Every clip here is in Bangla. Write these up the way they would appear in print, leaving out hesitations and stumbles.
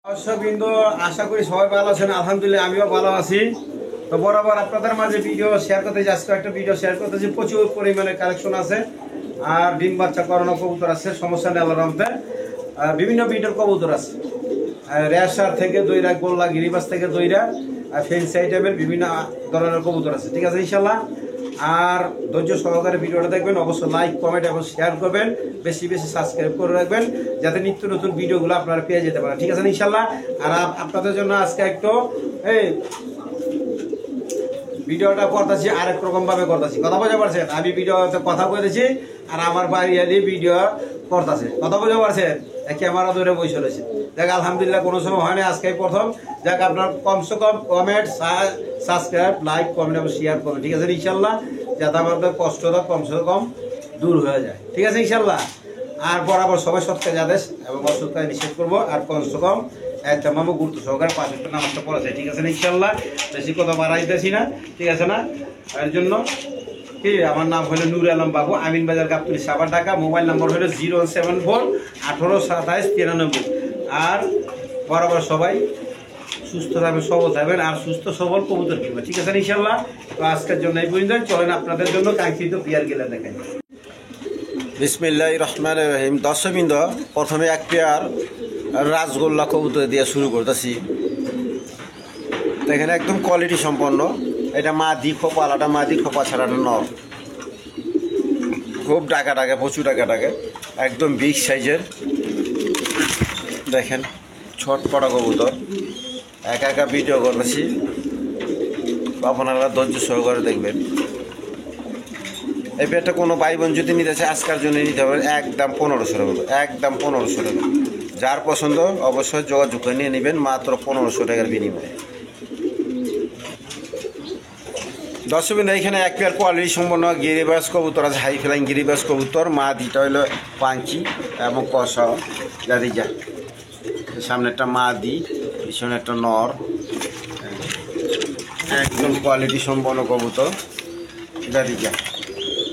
দর্শকবৃন্দ, আশা করি সবাই ভালো আছেন। আলহামদুলিল্লাহ আমিও ভালো আছি। তো বরাবর আপনাদের মাঝে ভিডিও শেয়ার করতে আজকে একটা ভিডিও শেয়ার করতেছি। প্রচুর পরিমাণে কালেকশন আছে আর ডিম বাচ্চা করানো কবুতর আছে, সমস্যা নেই আল্লাহর রহমতে। বিভিন্ন ভিডিওর কবুতর আছে, রেশার থেকে দইরা, গোল্লা গিরিবাস থেকে দইরা, ফেন্সি আইটেমের বিভিন্ন ধরনের কবুতর আছে। ঠিক আছে ইনশাল্লাহ। আর ধৈর্য সহকারে ভিডিওটা দেখবেন, অবশ্যই লাইক কমেন্ট এবং শেয়ার করবেন, বেশি বেশি সাবস্ক্রাইব করে রাখবেন যাতে নিত্য নতুন ভিডিওগুলো আপনারা পেয়ে যেতে পারেন। ঠিক আছে ইনশাল্লাহ। আর আপনাদের জন্য আজকে একটু ভিডিওটা করতেছি আরেক রকম ভাবে করতেছি, কথা বোঝা পারছেন? আমি ভিডিওতে কথা বলেছি আর আমার বাড়ি এলি ভিডিও করতেছে, কথা বোঝা পারছেন? ক্যামেরা ধরে বসে রয়েছে। দেখ আলহামদুলিল্লাহ কোনো সময় হয়নি, আজকে প্রথম। দেখ আপনার কমসে কম কমেন্ট, সাবস্ক্রাইব, লাইক, কমেন্ট এবং শেয়ার করবেন। ঠিক আছে ইনশাল্লাহ, যাতে আমাদের কষ্টটা কমসে কম দূর হয়ে যায়। ঠিক আছে ইনশাল্লাহ। আর বরাবর সবাই সৎকার আদেশ এবং অসৎকার নিষেধ করবো। আর কমসে কম একটা মামু গুরুত্ব সহকারে 5 ওয়াক্ত নামাজটা পড়া যায়। ঠিক আছে না ইনশাল্লাহ। বেশি কথা বাড়াইতেছি না, ঠিক আছে না? এর জন্য কি, আমার নাম হলো নূর আলম বাবু, আমিন বাজার, গাবতলী, সাভার, ঢাকা। মোবাইল নম্বর হলো 074 18 27 93। আর বরাবর সবাই সুস্থ থাকবেন, সবল থাকবেন আর সুস্থ সবল কবুতর কিনবেন। ঠিক আছে ইনশাল্লাহ। তো আজকের জন্য এই পর্যন্ত। চলেন আপনাদের জন্য কাঙ্ক্ষিত বিয়ার গেলে দেখাই। বিসমিল্লাহির রহমানির রহিম। দর্শকবৃন্দ, প্রথমে এক পেয়ার রাজগোল্লা কবুতর দিয়ে শুরু করতেছি। এখানে একদম কোয়ালিটি সম্পন্ন। এটা মাদি খোপা, আলাদা মাদি খোপা ছাড়ানো নর। খুব ডাকা ডাকে, প্রচুর ডাকা ডাকে, একদম বিগ সাইজের। দেখেন ছটপটা কবুতর, একা একা ভিডিও করতেছি, আপনারা ধৈর্য সহকারে দেখবেন। এই পেয়ারটা কোনো ভাই বোন যদি নিতে চায় আজকের জন্য নিতে পারেন, একদম 1500 টাকা, একদম 1500 টাকা। যার পছন্দ অবশ্যই যোগাযোগ করে নিয়ে নেবেন, মাত্র 1500 টাকার বিনিময়ে। দর্শকবৃন্দ, এখানে এক পেয়ার কোয়ালিটি সম্পন্ন গিরিবাস কবুতর আছে, হাই ফ্লাইং গিরিবাস কবুতর। মা দিটা হইলো পাঙ্কি এবং কষা দাদিজা। সামনে একটা মা দি, পিছনে একটা নর, একদম কোয়ালিটি সম্পন্ন কবুতর দাদিজা।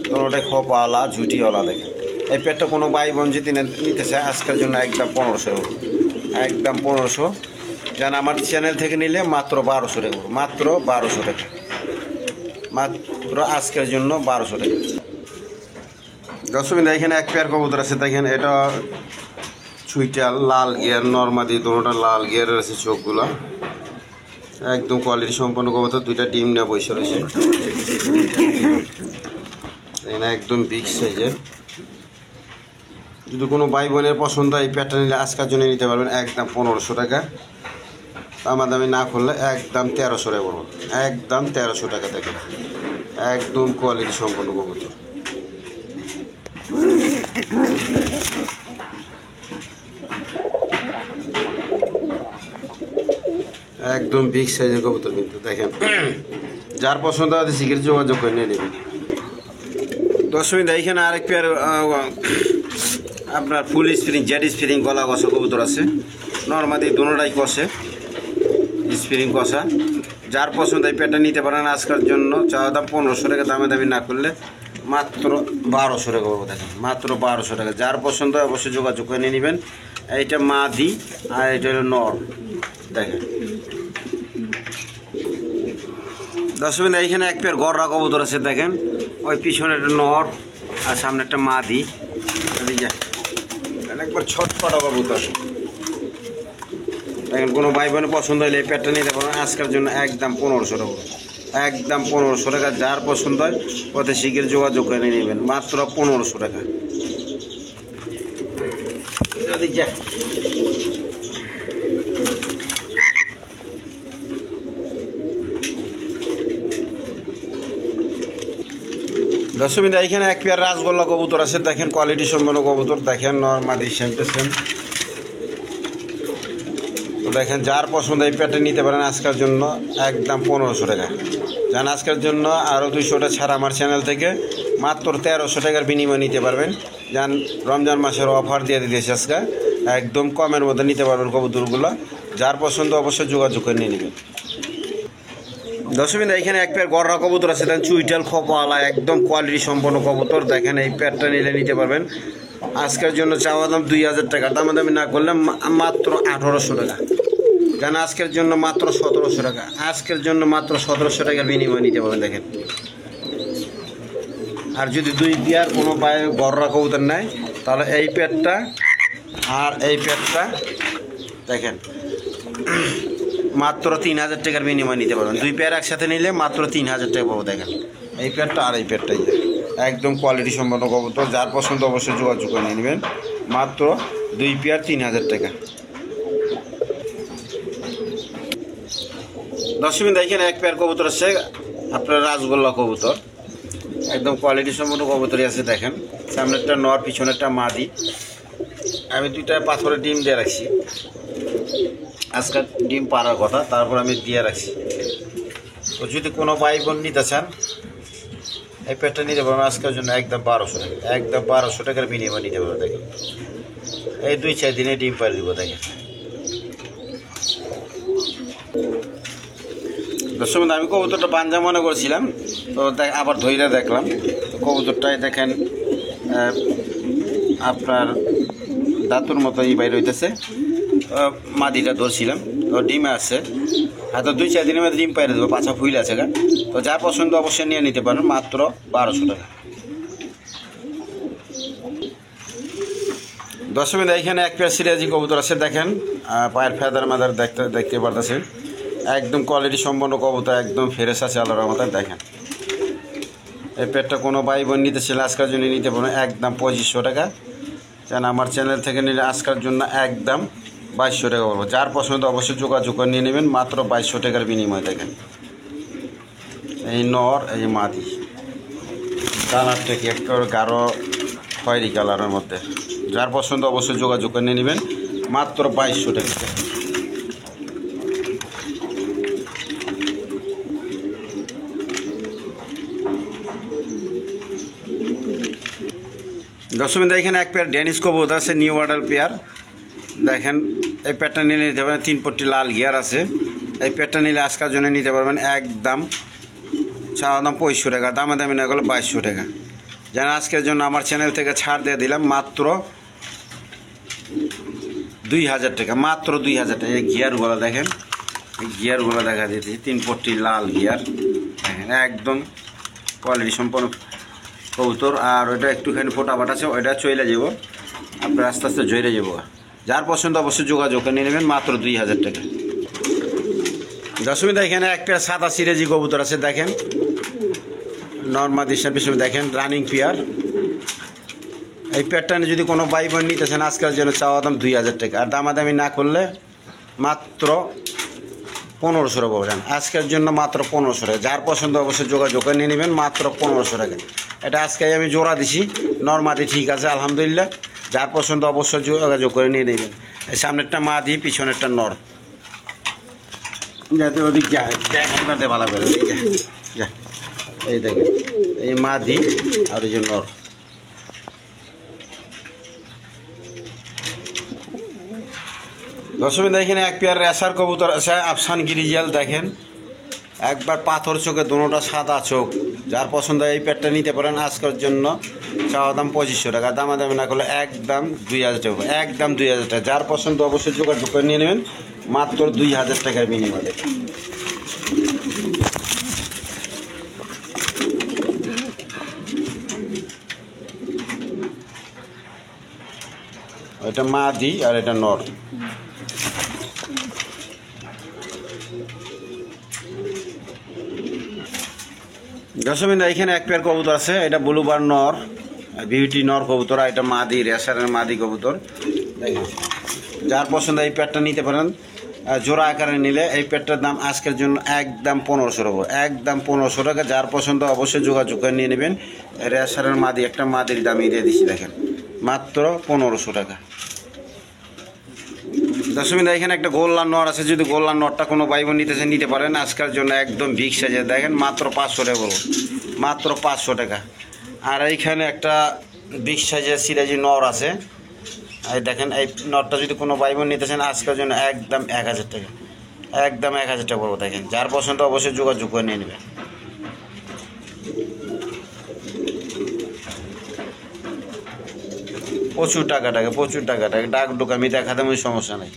কোনোটাই খোপাওয়ালা, ঝুটিওয়ালা। দেখেন এই পেটটা কোনো ভাই বোন যদি নিতে চায় আজকের জন্য একদম 1500, একদম 1500। যেন আমার চ্যানেল থেকে নিলে মাত্র 1200 টাকা, মাত্র 1200 টাকা, মাত্র আজকের জন্য 1200 টাকা। দর্শকবৃন্দ, এখানে এক পেয়ার কবুতর আছে। দেখেন এটা ছুইটাল, লাল গিয়ার, নর্মাদি, দুটোটা লাল গিয়ারের আছে চোখগুলো। একদম কোয়ালিটি সম্পন্ন কবুতর। দুইটা ডিম নিয়ে বসে রয়েছে, একদম বিগ সাইজের। যদি কোনো ভাই বোনের পছন্দ এই পেয়ারটা নিলে আজকের জন্য নিতে পারবেন, একদম 1500 টাকা। দামাদামি না করলে একদম 1300 টাকা পড়বে, একদম 1300 টাকা। দেখেন একদম কোয়ালিটি সম্পন্ন কবুতর। একদম বিগ সাইজের কবুতর কিন্তু। দেখেন যার পছন্দ আছে শীঘ্র যোগাযোগ করে নিয়ে নেবেন। দর্শকবৃন্দ, এইখানে আরেক পেয়ার আপনার ফুল স্প্রিং, জেড স্প্রিং গলা কষা কবুতর আছে। নর্মাদি দুটোটাই কষে, স্প্রিং কষা। যার পছন্দ এই পেয়ারটা নিতে পারেন আজকের জন্য। চাওয়া দাম 1500 টাকা, দামে দামি না করলে মাত্র 1200 টাকা পাবো। দেখেন মাত্র 1200 টাকা। যার পছন্দ অবশ্যই যোগাযোগ করে নিয়ে নেবেন। এইটা মাদি আর এটা হলো নর। দেখেন দর্শকবৃন্দ, এইখানে এক পেয়ার গররা কবুতর আছে। দেখেন ওই পিছনে একটা নর আর সামনে একটা মাদি। একবার ছটপটা কবুতর। দেখেন কোনো ভাই বোনের পছন্দ হলে এই পেয়ারটা নিতে পারেন আজকের জন্য একদম 1500 টাকা, একদম 1500 টাকা। যার পছন্দ হয় অতি শীঘ্র যোগাযোগ করে নিয়ে নেবেন, মাত্র 1500 টাকা। দর্শকবৃন্দ, এখানে এক পেয়ার রাজগোল্লা কবুতর আছে। দেখেন কোয়ালিটি সম্পন্ন কবুতর। দেখেন নর্মাদি সেম টু সেম। তো দেখেন যার পছন্দ এই পেয়ারটা নিতে পারেন আজকের জন্য একদম 1500 টাকা। যান আজকের জন্য আরও 200টা ছাড়া আমার চ্যানেল থেকে মাত্র 1300 টাকার বিনিময়ে নিতে পারবেন। যান রমজান মাসের অফার দিয়ে দিয়েছে আজকে, একদম কমের মধ্যে নিতে পারবেন কবুতরগুলো। যার পছন্দ অবশ্যই যোগাযোগ করে নিয়ে নেবেন। দর্শকবৃন্দ, এখানে এক পেয়ার গররা কবুতর আছে। দেখেন চুইটাল খোপাওয়ালা, একদম কোয়ালিটি সম্পন্ন কবুতর। দেখেন এই পেয়ারটা নিলে নিতে পারবেন আজকের জন্য। চাওয়া দাম 2000 টাকা, দামাদামি না করলে মাত্র 1800 টাকা। কেন আজকের জন্য মাত্র 1700 টাকা, আজকের জন্য মাত্র 1700 টাকার বিনিময় নিতে পারবেন দেখেন। আর যদি 2 পেয়ার কোনো পায়ে গররা কবুতর নেয় তাহলে এই পেয়ারটা আর এই পেয়ারটা দেখেন মাত্র 3000 টাকার বিনিময় নিতে পারবেন। 2 পেয়ার একসাথে নিলে মাত্র 3000 টাকা পাবো দেখেন। এই পেয়ারটা আর এই পেয়ারটাই একদম কোয়ালিটি সম্পন্ন কবুতর, যার পছন্দ অবশ্যই যোগাযোগ করে নিয়ে নেবেন। মাত্র 2 পেয়ার 3000 টাকা। দর্শক দেখেন এক পেয়ার কবুতর আছে আপনার রাজগোল্লা কবুতর, একদম কোয়ালিটি সম্পন্ন কবুতরই আছে দেখেন। সামনেরটা নর, পিছনেরটা মাদি। আমি 2টা পাথরের ডিম দিয়ে রাখছি, আজকাল ডিম পাড়ার কথা, তারপর আমি দিয়ে রাখছি। তো যদি কোনো ভাই বোন নিতে চান এই পেটটা নিতে পারবেন আজকের জন্য একদম 1200 টাকা, একদম 1200 টাকার বিনিময় নিতে পারবেন দেখেন। এই 2-4 দিনে ডিম পাড়ে দিব দেখেন। দর্শক আমি কবুতরটা পাঞ্জা মনে করছিলাম, তো আবার ধইরা দেখলাম কবুতরটাই দেখেন আপনার দাঁতুর মতো এই বাইরে হইতেছে। মাদিটা ধরছিলাম, তো ডিমে আছে, হয়তো 2-4 দিনের মধ্যে ডিম পাইরে দেবো, পাছা ফুল আছে গা। তো যা পছন্দ অবশ্যই নিয়ে নিতে পারেন মাত্র 1200 টাকা। দর্শক এখানে এক পেয়ার সিরাজি কবুতর আছে দেখেন, পায়ের ফেদার মাদার দেখতে পারতেছেন, একদম কোয়ালিটি সম্পন্ন কবুতর, একদম ফ্রেশ আছে আল্লাহর রহমতে দেখেন। এই পেটটা কোনো ভাই বোন নিতে ছিল আজকের জন্য নিতে পারেন একদম 2500 টাকা। কেন আমার চ্যানেল থেকে নিলে আজকের জন্য একদম 2200 টাকা বলবো। যার পছন্দ অবশ্যই যোগাযোগ করে নিয়ে নেবেন মাত্র 2200 টাকার বিনিময় দেখেন। এই নর, এই মাদি, কালারটা কি একটা গাঢ় খয়েরি কালারের মধ্যে। যার পছন্দ অবশ্যই যোগাযোগ করে নিয়ে নেবেন মাত্র 2200 টাকা। দর্শক এখানে এক পেয়ার ড্যানিশ কবুতর আছে, নিউ মডেল পেয়ার দেখেন। এই পেয়ারটা নিলে নিতে পারবেন, 3 পট্টি লাল গিয়ার আছে। এই পেয়ারটা নিলে আজকের জন্য নিতে পারবেন একদম চাওয়া দাম 2500 টাকা, দামে দামি না গেলে 2200 টাকা। যেন আজকের জন্য আমার চ্যানেল থেকে ছাড় দিয়ে দিলাম মাত্র 2000 টাকা, মাত্র 2000 টাকা। এই গিয়ারগুলো দেখেন, এই গিয়ারগুলো দেখা দিয়েছি, 3 পট্টি লাল গিয়ার দেখেন, একদম কোয়ালিটি সম্পন্ন কবুতর। আর ওইটা একটুখানি ফোটাফাট আছে, ওইটা চলে যাব, আপনার আস্তে আস্তে জয়রে যাবো। যার পছন্দ অবশ্যই যোগাযোগ নিয়ে নেবেন মাত্র 2000 টাকা। দশমিতা এখানে এক পেয়ার সাদা সিরাজি কবুতর আছে দেখেন, নর্মাদিসার পিছনে দেখেন রানিং পেয়ার। এই পেয়ারটা যদি কোনো ভাই বোন নিতেছেন আজকের জন্য চাওয়া দাম 2000 টাকা, আর দামাদামি না করলে মাত্র 1500 টাকা পাবেন আজকের জন্য, মাত্র 1500 টাকা। যার পছন্দ অবশ্যই যোগাযোগ করে নিয়ে নেবেন মাত্র 1500 টাকা। এটা আজকে আমি জোড়া দিছি, নর্মাদি ঠিক আছে আলহামদুলিল্লাহ। যার পছন্দ অবশ্যই যোগাযোগ করে নিয়ে নেবেন। এই সামনেরটা মাদি, পিছনেরটা নর, যাতে ওদিক যায় দেখাতে ভালো করে। এই দেখেন এই মাদি আর এই যে নর। দর্শক এখানে এক পেয়ার রেসার কবুতর আছে, আফসান গিরিজাল দেখেন, একবার পাথর চোখে, দুটোটা সাদা চোখ। যার পছন্দ এই পেয়ারটা নিতে পারেন আজকের জন্য চাওয়া দাম 2500 টাকা, দামাদামি না করলে একদম 2000 টাকা, একদম 2000 টাকা। যার পছন্দ অবশ্যই যোগাযোগ করে নিয়ে নেবেন মাত্র 2000 টাকার বিনিময়ে। এটা মাদি আর এটা নর। দশমিন এখানে এক পেয়ার কবুতর আছে, এটা ব্লুবার নর, বিউটি নর কবুতর, আর এটা মাদি, রেসারের মাদি কবুতর দেখেন। যার পছন্দ এই পেয়ারটা নিতে পারেন, জোড়া আকারে নিলে এই পেয়ারটার দাম আজকের জন্য একদম 1500 টাকা, একদম 1500 টাকা। যার পছন্দ অবশ্যই যোগাযোগ করে নিয়ে নেবেন। রেসারের মাদি, একটা মাদির দামই দিয়ে দিচ্ছি দেখেন, মাত্র 1500 টাকা। দশমিন এখানে একটা গোল্লার নর আছে, যদি গোল্লার নরটা কোনো ভাই বোন নিতে পারেন আজকের জন্য একদম বিগ সাইজের দেখেন, মাত্র 500 টাকা বলবো, মাত্র 500 টাকা। আর এইখানে একটা বিগ সাইজের সিরাজি নর আছে, এই দেখেন। এই নরটা যদি কোনো ভাই বোন নিতেছেন আজকের জন্য একদম 1000 টাকা, একদম 1000 টাকা বলবো দেখেন। যার পছন্দ অবশ্যই যোগাযোগ করে নিয়ে নেবেন। প্রচুর টাকা, প্রচুর টাকা ডাক ঢুক আমি দেখাতে ওই সমস্যা নেই।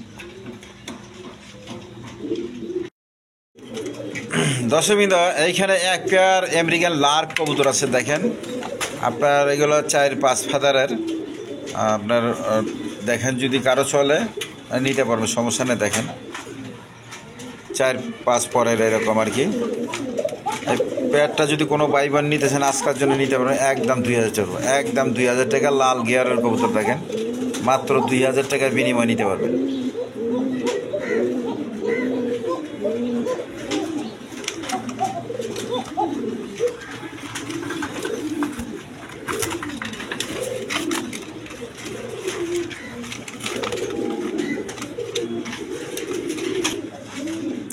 দর্শকবৃন্দ, এইখানে এক পেয়ার আমেরিকান লার্ক কবুতর আছে দেখেন। আপনার এগুলো 4-5 ফাদারের। আপনার দেখেন যদি কারো চলে নিতে পারবে, সমস্যা নেই। দেখেন 4-5 পরের এরকম আর কি। এই পেয়ারটা যদি কোনো ভাই বোন নিতেছেন আজকের জন্য নিতে পারবেন একদম 2000 টাকা, একদম 2000 টাকা। লাল গিয়ারের কবুতর দেখেন, মাত্র 2000 টাকার বিনিময় নিতে পারবেন।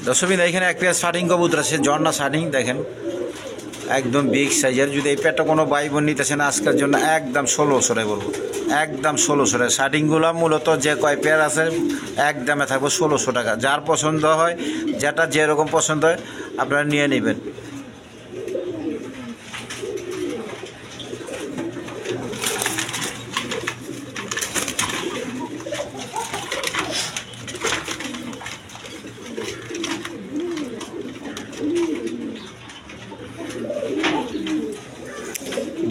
দর্শকবৃন্দ, এখানে এক পেয়ার শার্টিং কবুতর আছে, ঝর্ণা শার্টিং দেখেন, একদম বিগ সাইজের। যদি এই পেয়ারটা কোনো ভাই বোন নিতেছেন আজকের জন্য একদম 1600 টাকা বলবো, একদম 1600 টাকা। শার্টিংগুলো মূলত যে কয় পেয়ার আছে একদমে থাকবো 1600 টাকা। যার পছন্দ হয়, যেটা যেরকম পছন্দ হয় আপনারা নিয়ে নেবেন।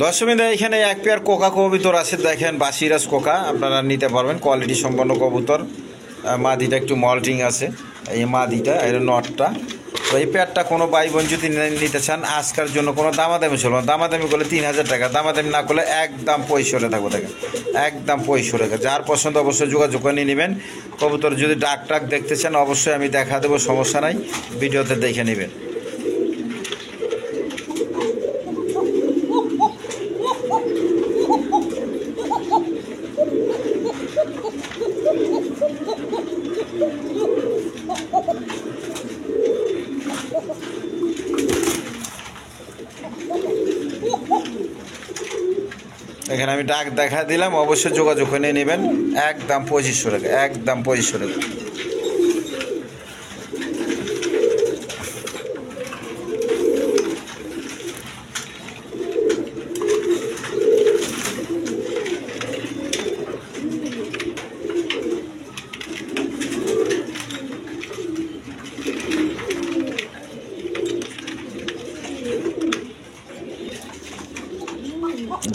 দর্শকবৃন্দ, এখানে এক পেয়ার কোকা কবুতর আছে দেখেন, বাসিরাজ কোকা। আপনারা নিতে পারবেন, কোয়ালিটি সম্পন্ন কবুতর। মাদিটা একটু মল্টিং আছে, এই মাদিটা এর নটটা। তো এই পেয়ারটা কোনো ভাই বোন যদি নিতে চান আজকের জন্য কোনো দামাদামি চলবে না। দামাদামি করলে 3000 টাকা, দামাদামি না করলে একদম 65 থাকবো দেখেন, একদম 65 টাকা। যার পছন্দ অবশ্যই যোগাযোগ করে নিয়ে নেবেন। কবুতর যদি ডাক টাক দেখতে চান অবশ্যই আমি দেখা দেবো, সমস্যা নাই, ভিডিওতে দেখে নেবেন। এখানে আমি ডাক দেখা দিলাম, অবশ্যই যোগাযোগ করে নেবেন। একদম 2500 টাকা, একদম 2500 টাকা।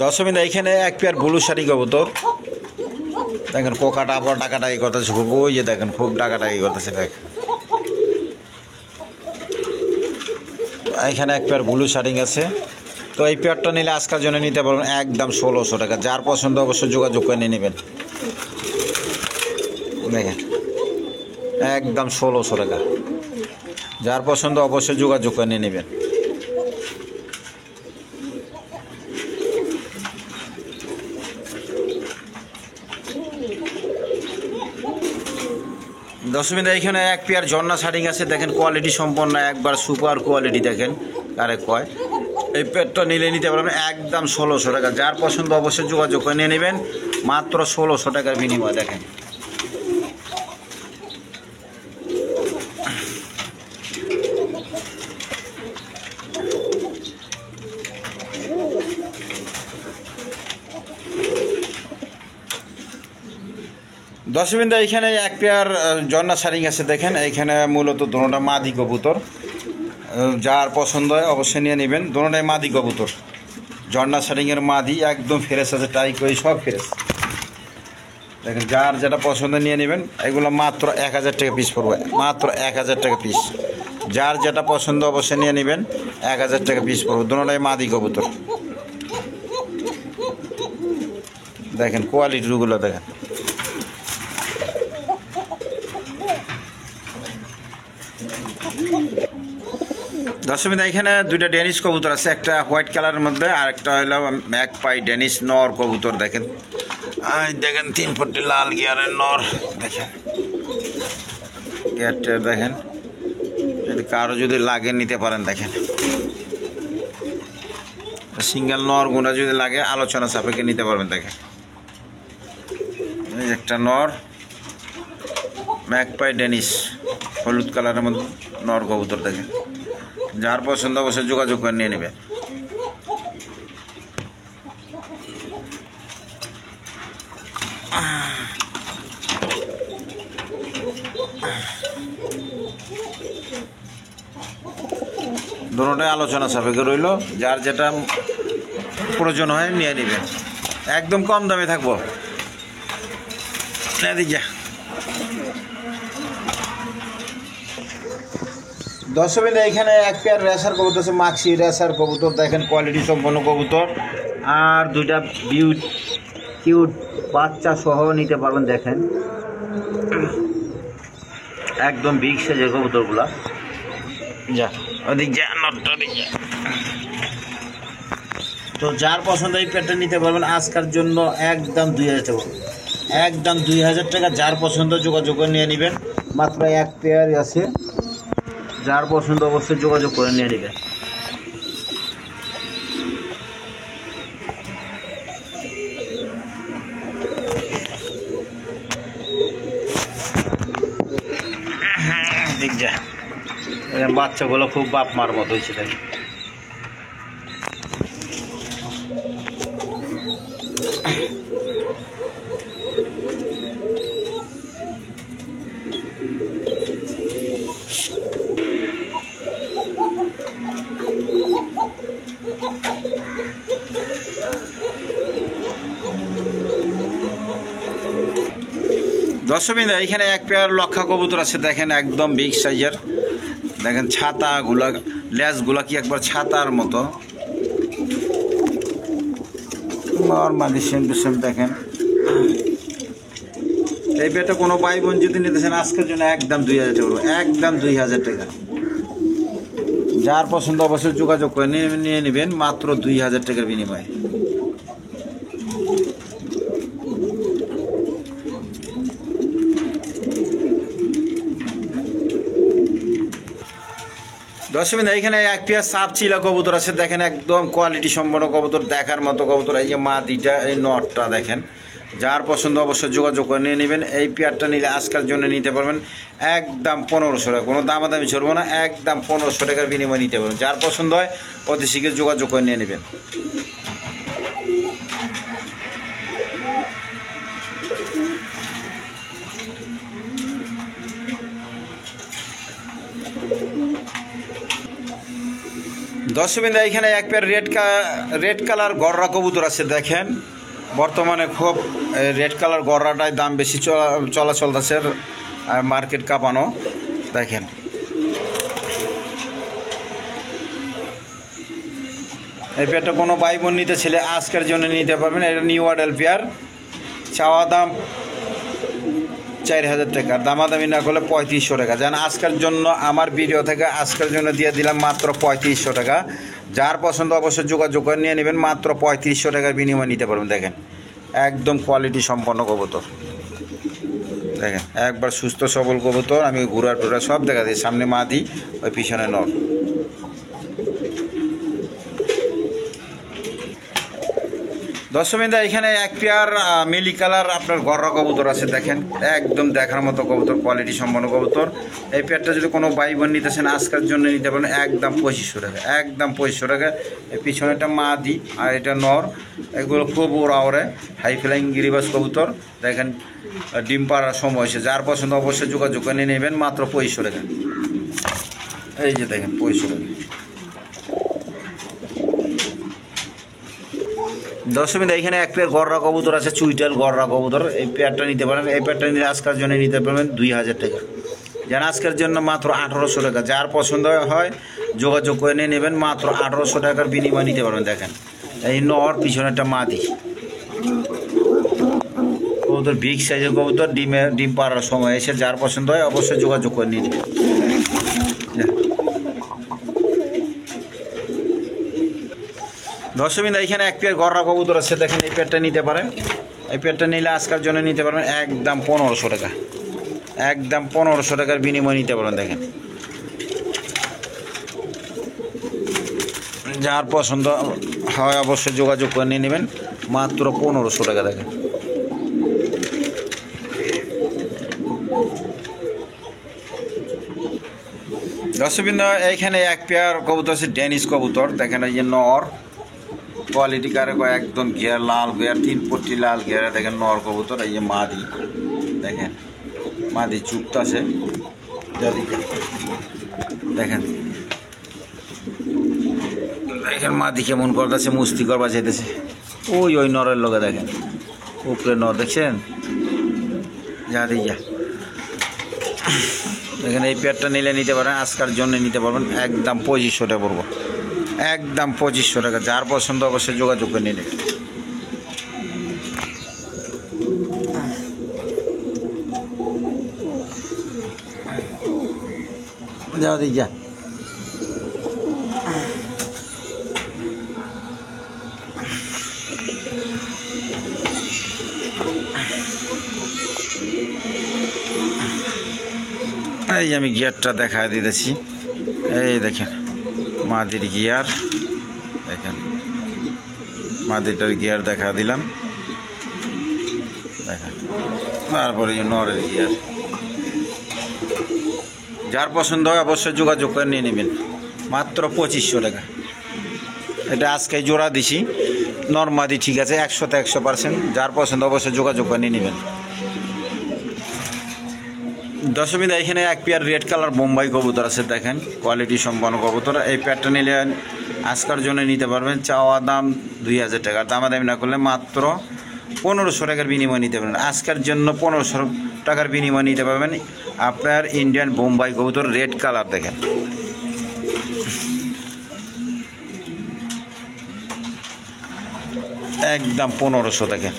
দর্শকবৃন্দ, এইখানে এক পেয়ার ব্লু শাড়ি কবুতর দেখেন, কোকাটা আবার ডাকাটাকি করতেছে খুব। ওই যে দেখেন খুব ডাকাটাকি করতেছে দেখেন। এখানে এক পেয়ার ব্লু শাড়ি আছে। তো এই পেয়ারটা নিলে আজকের জন্য নিতে পারবেন একদম 1600 টাকা। যার পছন্দ অবশ্যই যোগাযোগ করে নিয়ে নেবেন। দেখেন একদম 1600 টাকা। যার পছন্দ অবশ্যই যোগাযোগ করে নিয়ে নেবেন। দর্শকবৃন্দ, এখানে এক পেয়ার ঝর্ণা শার্টিং আছে দেখেন, কোয়ালিটি সম্পন্ন, একবার সুপার কোয়ালিটি দেখেন। আরে কয় এই পেয়ারটা নিলে নিতে পারবেন একদম 1600 টাকা। যার পছন্দ অবশ্যই যোগাযোগ করে নিয়ে নেবেন, মাত্র 1600 টাকার বিনিময় দেখেন। দর্শকবৃন্দ, এখানে এক পেয়ার ঝর্ণা শাড়িং আছে দেখেন। এইখানে মূলত দোনোটা মাদি কবুতর। যার পছন্দ হয় অবশ্যই নিয়ে নেবেন। দোনোটাই মাদি কবুতর, ঝর্ণা শাড়িংয়ের মাদি, একদম ফ্রেশ আছে, টাই করে সব ফ্রেশ দেখেন। যার যেটা পছন্দ নিয়ে নেবেন। এগুলো মাত্র 1000 টাকা পিস পড়বে, মাত্র 1000 টাকা পিস। যার যেটা পছন্দ অবশ্যই নিয়ে নেবেন, 1000 টাকা পিস পড়বে। দোনোটাই মাদি কবুতর দেখেন, কোয়ালিটিগুলো দেখেন। দর্শকবৃন্দ, এখানে দুইটা ডেনিশ কবুতর আছে, একটা হোয়াইট কালারের মধ্যে আর একটা হলো ম্যাকপাই ডেনিশ নর কবুতর দেখেন। দেখেন 3 ফুটি লাল গিয়ারের নর দেখেন, গিয়ারটা দেখেন। যদি কারো যদি লাগে নিতে পারেন দেখেন। সিঙ্গেল নর গুণা যদি লাগে আলোচনা সাপেক্ষে নিতে পারবেন দেখেন। এই একটা নর ম্যাকপাই ডেনিশ হলুদ কালারের মধ্যে নর কবুতর দেখেন। যার পছন্দ অবশ্যই যোগাযোগ করে নিয়ে নেবে। দুটোটাই আলোচনা সাপেক্ষে রইল, যার যেটা প্রয়োজন হয় নিয়ে নেবেন, একদম কম দামে থাকবো। দর্শকবৃন্দ, এখানে এক পেয়ার রেসার কবুতর আছে, মাক্সি রেসার কবুতর, দেখেন কোয়ালিটি সম্পন্ন কবুতর, আর দুইটা কিউট বাচ্চা সহ নিতে পারবেন। দেখেন একদম বিগ সাইজের কবুতরগুলা। যা ওদিক যা, তো যার পছন্দ এই পেয়ারটা নিতে পারবেন আজকের জন্য একদম 2000 টাকা, একদম 2000 টাকা। যার পছন্দ যোগাযোগ করে নিয়ে নেবেন, মাত্র এক পেয়ার আছে, যার পছন্দ অবশ্যই যোগাযোগ করে নিয়ে নেবেন। বাচ্চাগুলো খুব বাপ মার মতো হয়েছে। দেখেন দর্শকবৃন্দ, এখানে এক পেয়ার লক্ষা কবুতর আছে, দেখেন একদম বিগ সাইজের। দেখেন ছাতাগুলা, লেজগুলা কি একবার ছাতার মতো, নর্মালি সেম টু সেম। দেখেন এই পেয়ারটা কোনো ভাই বোন যদি নিতেছেন আজকের জন্য একদম 2000 টাকা, একদম 2000 টাকা। যার পছন্দ অবশ্যই যোগাযোগ করে নিয়ে নেবেন, মাত্র 2000 টাকার বিনিময়ে। দর্শকবৃন্দ, এখানে এক পেয়ার সাপ চিলা কবুতর আছে, দেখেন একদম কোয়ালিটি সম্পন্ন কবুতর, দেখার মতো কবুতর। এই যে মাদিটা, এই নটটা দেখেন। যার পছন্দ অবশ্যই যোগাযোগ করে নিয়ে নেবেন। এই পেয়ারটা নিলে আজকের জন্য নিতে পারবেন একদম 1500 টাকা, কোনো দামাদামি চলবো না, একদম 1500 টাকার বিনিময়ে নিতে পারবেন। যার পছন্দ হয় অতি শীঘ্র যোগাযোগ করে নিয়ে নেবেন। দর্শকবৃন্দ, এখানে এক পেয়ার রেড কালার গররা কবুতর আছে, দেখেন বর্তমানে খুব রেড কালার গররাটায় দাম বেশি চলাচল আছে, মার্কেট কাঁপানো। দেখেন এই পেয়ারটা কোনো ভাই বোন নিতে ছেলে আজকের জন্য নিতে পারবেন। এটা নিউ অ্যাডাল পেয়ার, চাওয়া দাম 4000 টাকা, দামাদামি না করলে 3500 টাকা। যেন আজকের জন্য আমার ভিডিও থেকে আজকের জন্য দিয়ে দিলাম মাত্র 3500 টাকা। যার পছন্দ অবশ্যই যোগাযোগ করে নিয়ে নেবেন, মাত্র 3500 টাকার বিনিময়ে নিতে পারবেন। দেখেন একদম কোয়ালিটি সম্পন্ন কবুতর, দেখেন একবার সুস্থ সবল কবুতর। আমি ঘুরা টুরা সব দেখা দিই, সামনে মাদি, ওই পিছনে নর। দর্শকবৃন্দ, এখানে এক পেয়ার মিলি কালার আপনার গররা কবুতর আছে, দেখেন একদম দেখার মতো কবুতর, কোয়ালিটি সম্পন্ন কবুতর। এই পেয়ারটা যদি কোনো ভাই বোন নিতেছেন আজকের জন্য নিতে পারেন একদম 2500 টাকা, একদম 2500 টাকা। এই পিছনেটা মাদি আর এটা নর, এগুলো খুব ওরা হাই ফ্লাইং গিরিবাস কবুতর। দেখেন ডিম পাড়ার সময় এসে, যার পছন্দ অবশ্যই যোগাযোগ করে নিয়ে নেবেন, মাত্র 2500 টাকা। এই যে দেখেন 2500 টাকা। দর্শকবৃন্দ, এখানে এক পেয়ার গররা কবুতর আছে, চুইটাল গররা কবুতর। এই পেয়ারটা নিতে পারেন, এই পেয়ারটা নিলে আজকের জন্য নিতে পারবেন 2000 টাকা। যেন আজকের জন্য মাত্র 1800 টাকা। যার পছন্দ হয় যোগাযোগ করে নিয়ে নেবেন, মাত্র 1800 টাকার বিনিময়ে নিতে পারবেন। দেখেন এই নর, পিছনে একটা মাদি কবুতর, বিগ সাইজের কবুতর, ডিম পাড়ার সময় এসে। যার পছন্দ হয় অবশ্যই যোগাযোগ করে নিয়ে নেবেন। দর্শকবৃন্দ, এখানে এক পেয়ার গররা কবুতর আছে, দেখেন এই পেয়ারটা নিতে পারেন। এই পেয়ারটা নিলে আজকের জন্য নিতে পারবেন একদম 1500 টাকা, একদম 1500 টাকার বিনিময়ে নিতে পারবেন। দেখেন যার পছন্দ হয় অবশ্যই যোগাযোগ করে নিয়ে নেবেন, মাত্র 1500 টাকা। দেখেন দর্শকবৃন্দ, এইখানে এক পেয়ার কবুতর আছে, ডেনিশ কবুতর। দেখেন এই যে নর, কোয়ালিটি কারে একদম ঘের, লাল ঘের, 3 পট্টি লাল ঘেরা। দেখেন নর কবুতর। এই যে মাদি, দেখেন মাদি চুপটা আছে, দেখেন দেখেন মাদি কেমন করতেছে, মুস্তি করবা চাইতেছে। ওই নরের লগে দেখেন উপরে নর দেখছেন, যা দিয়া দেখেন। এই পেয়ারটা নিলে নিতে পারেন, আজকের জন্য নিতে পারবেন, একদম 2500 টাকা পড়বো, একদম 2500 টাকা। যার পছন্দ অবশ্যই যোগাযোগ করে নিলে। যাও দিক যা। এই আমি গিয়ারটা দেখা দিতেছি, এই দেখেন মাদির গিয়ার, দেখেন মাদিরটার গিয়ার দেখা দিলাম, দেখেন। তারপরে নরের গিয়ার, যার পছন্দ হয় অবশ্যই যোগাযোগ করে নিয়ে নেবেন, মাত্র 2500 টাকা। এটা আজকে জোড়া দিছি, নর্মাদি ঠিক আছে 100তে 100%। যার পছন্দ অবশ্যই যোগাযোগ করে নিয়ে নেবেন। দশমিদা এখানে এক পেয়ার রেড কালার বোম্বাই কবুতর আছে, দেখেন কোয়ালিটি সম্পন্ন কবুতর। এই পেয়ারটা নিলে আজকের জন্য নিতে পারবেন, চাওয়া দাম 2000 টাকা, দামাদামি না করলে মাত্র 1500 টাকার বিনিময় নিতে পারবেন। আজকের জন্য 1500 টাকার বিনিময় নিতে পারবেন আপনার ইন্ডিয়ান বোম্বাই কবুতর রেড কালার, দেখেন একদম 1500 টাকা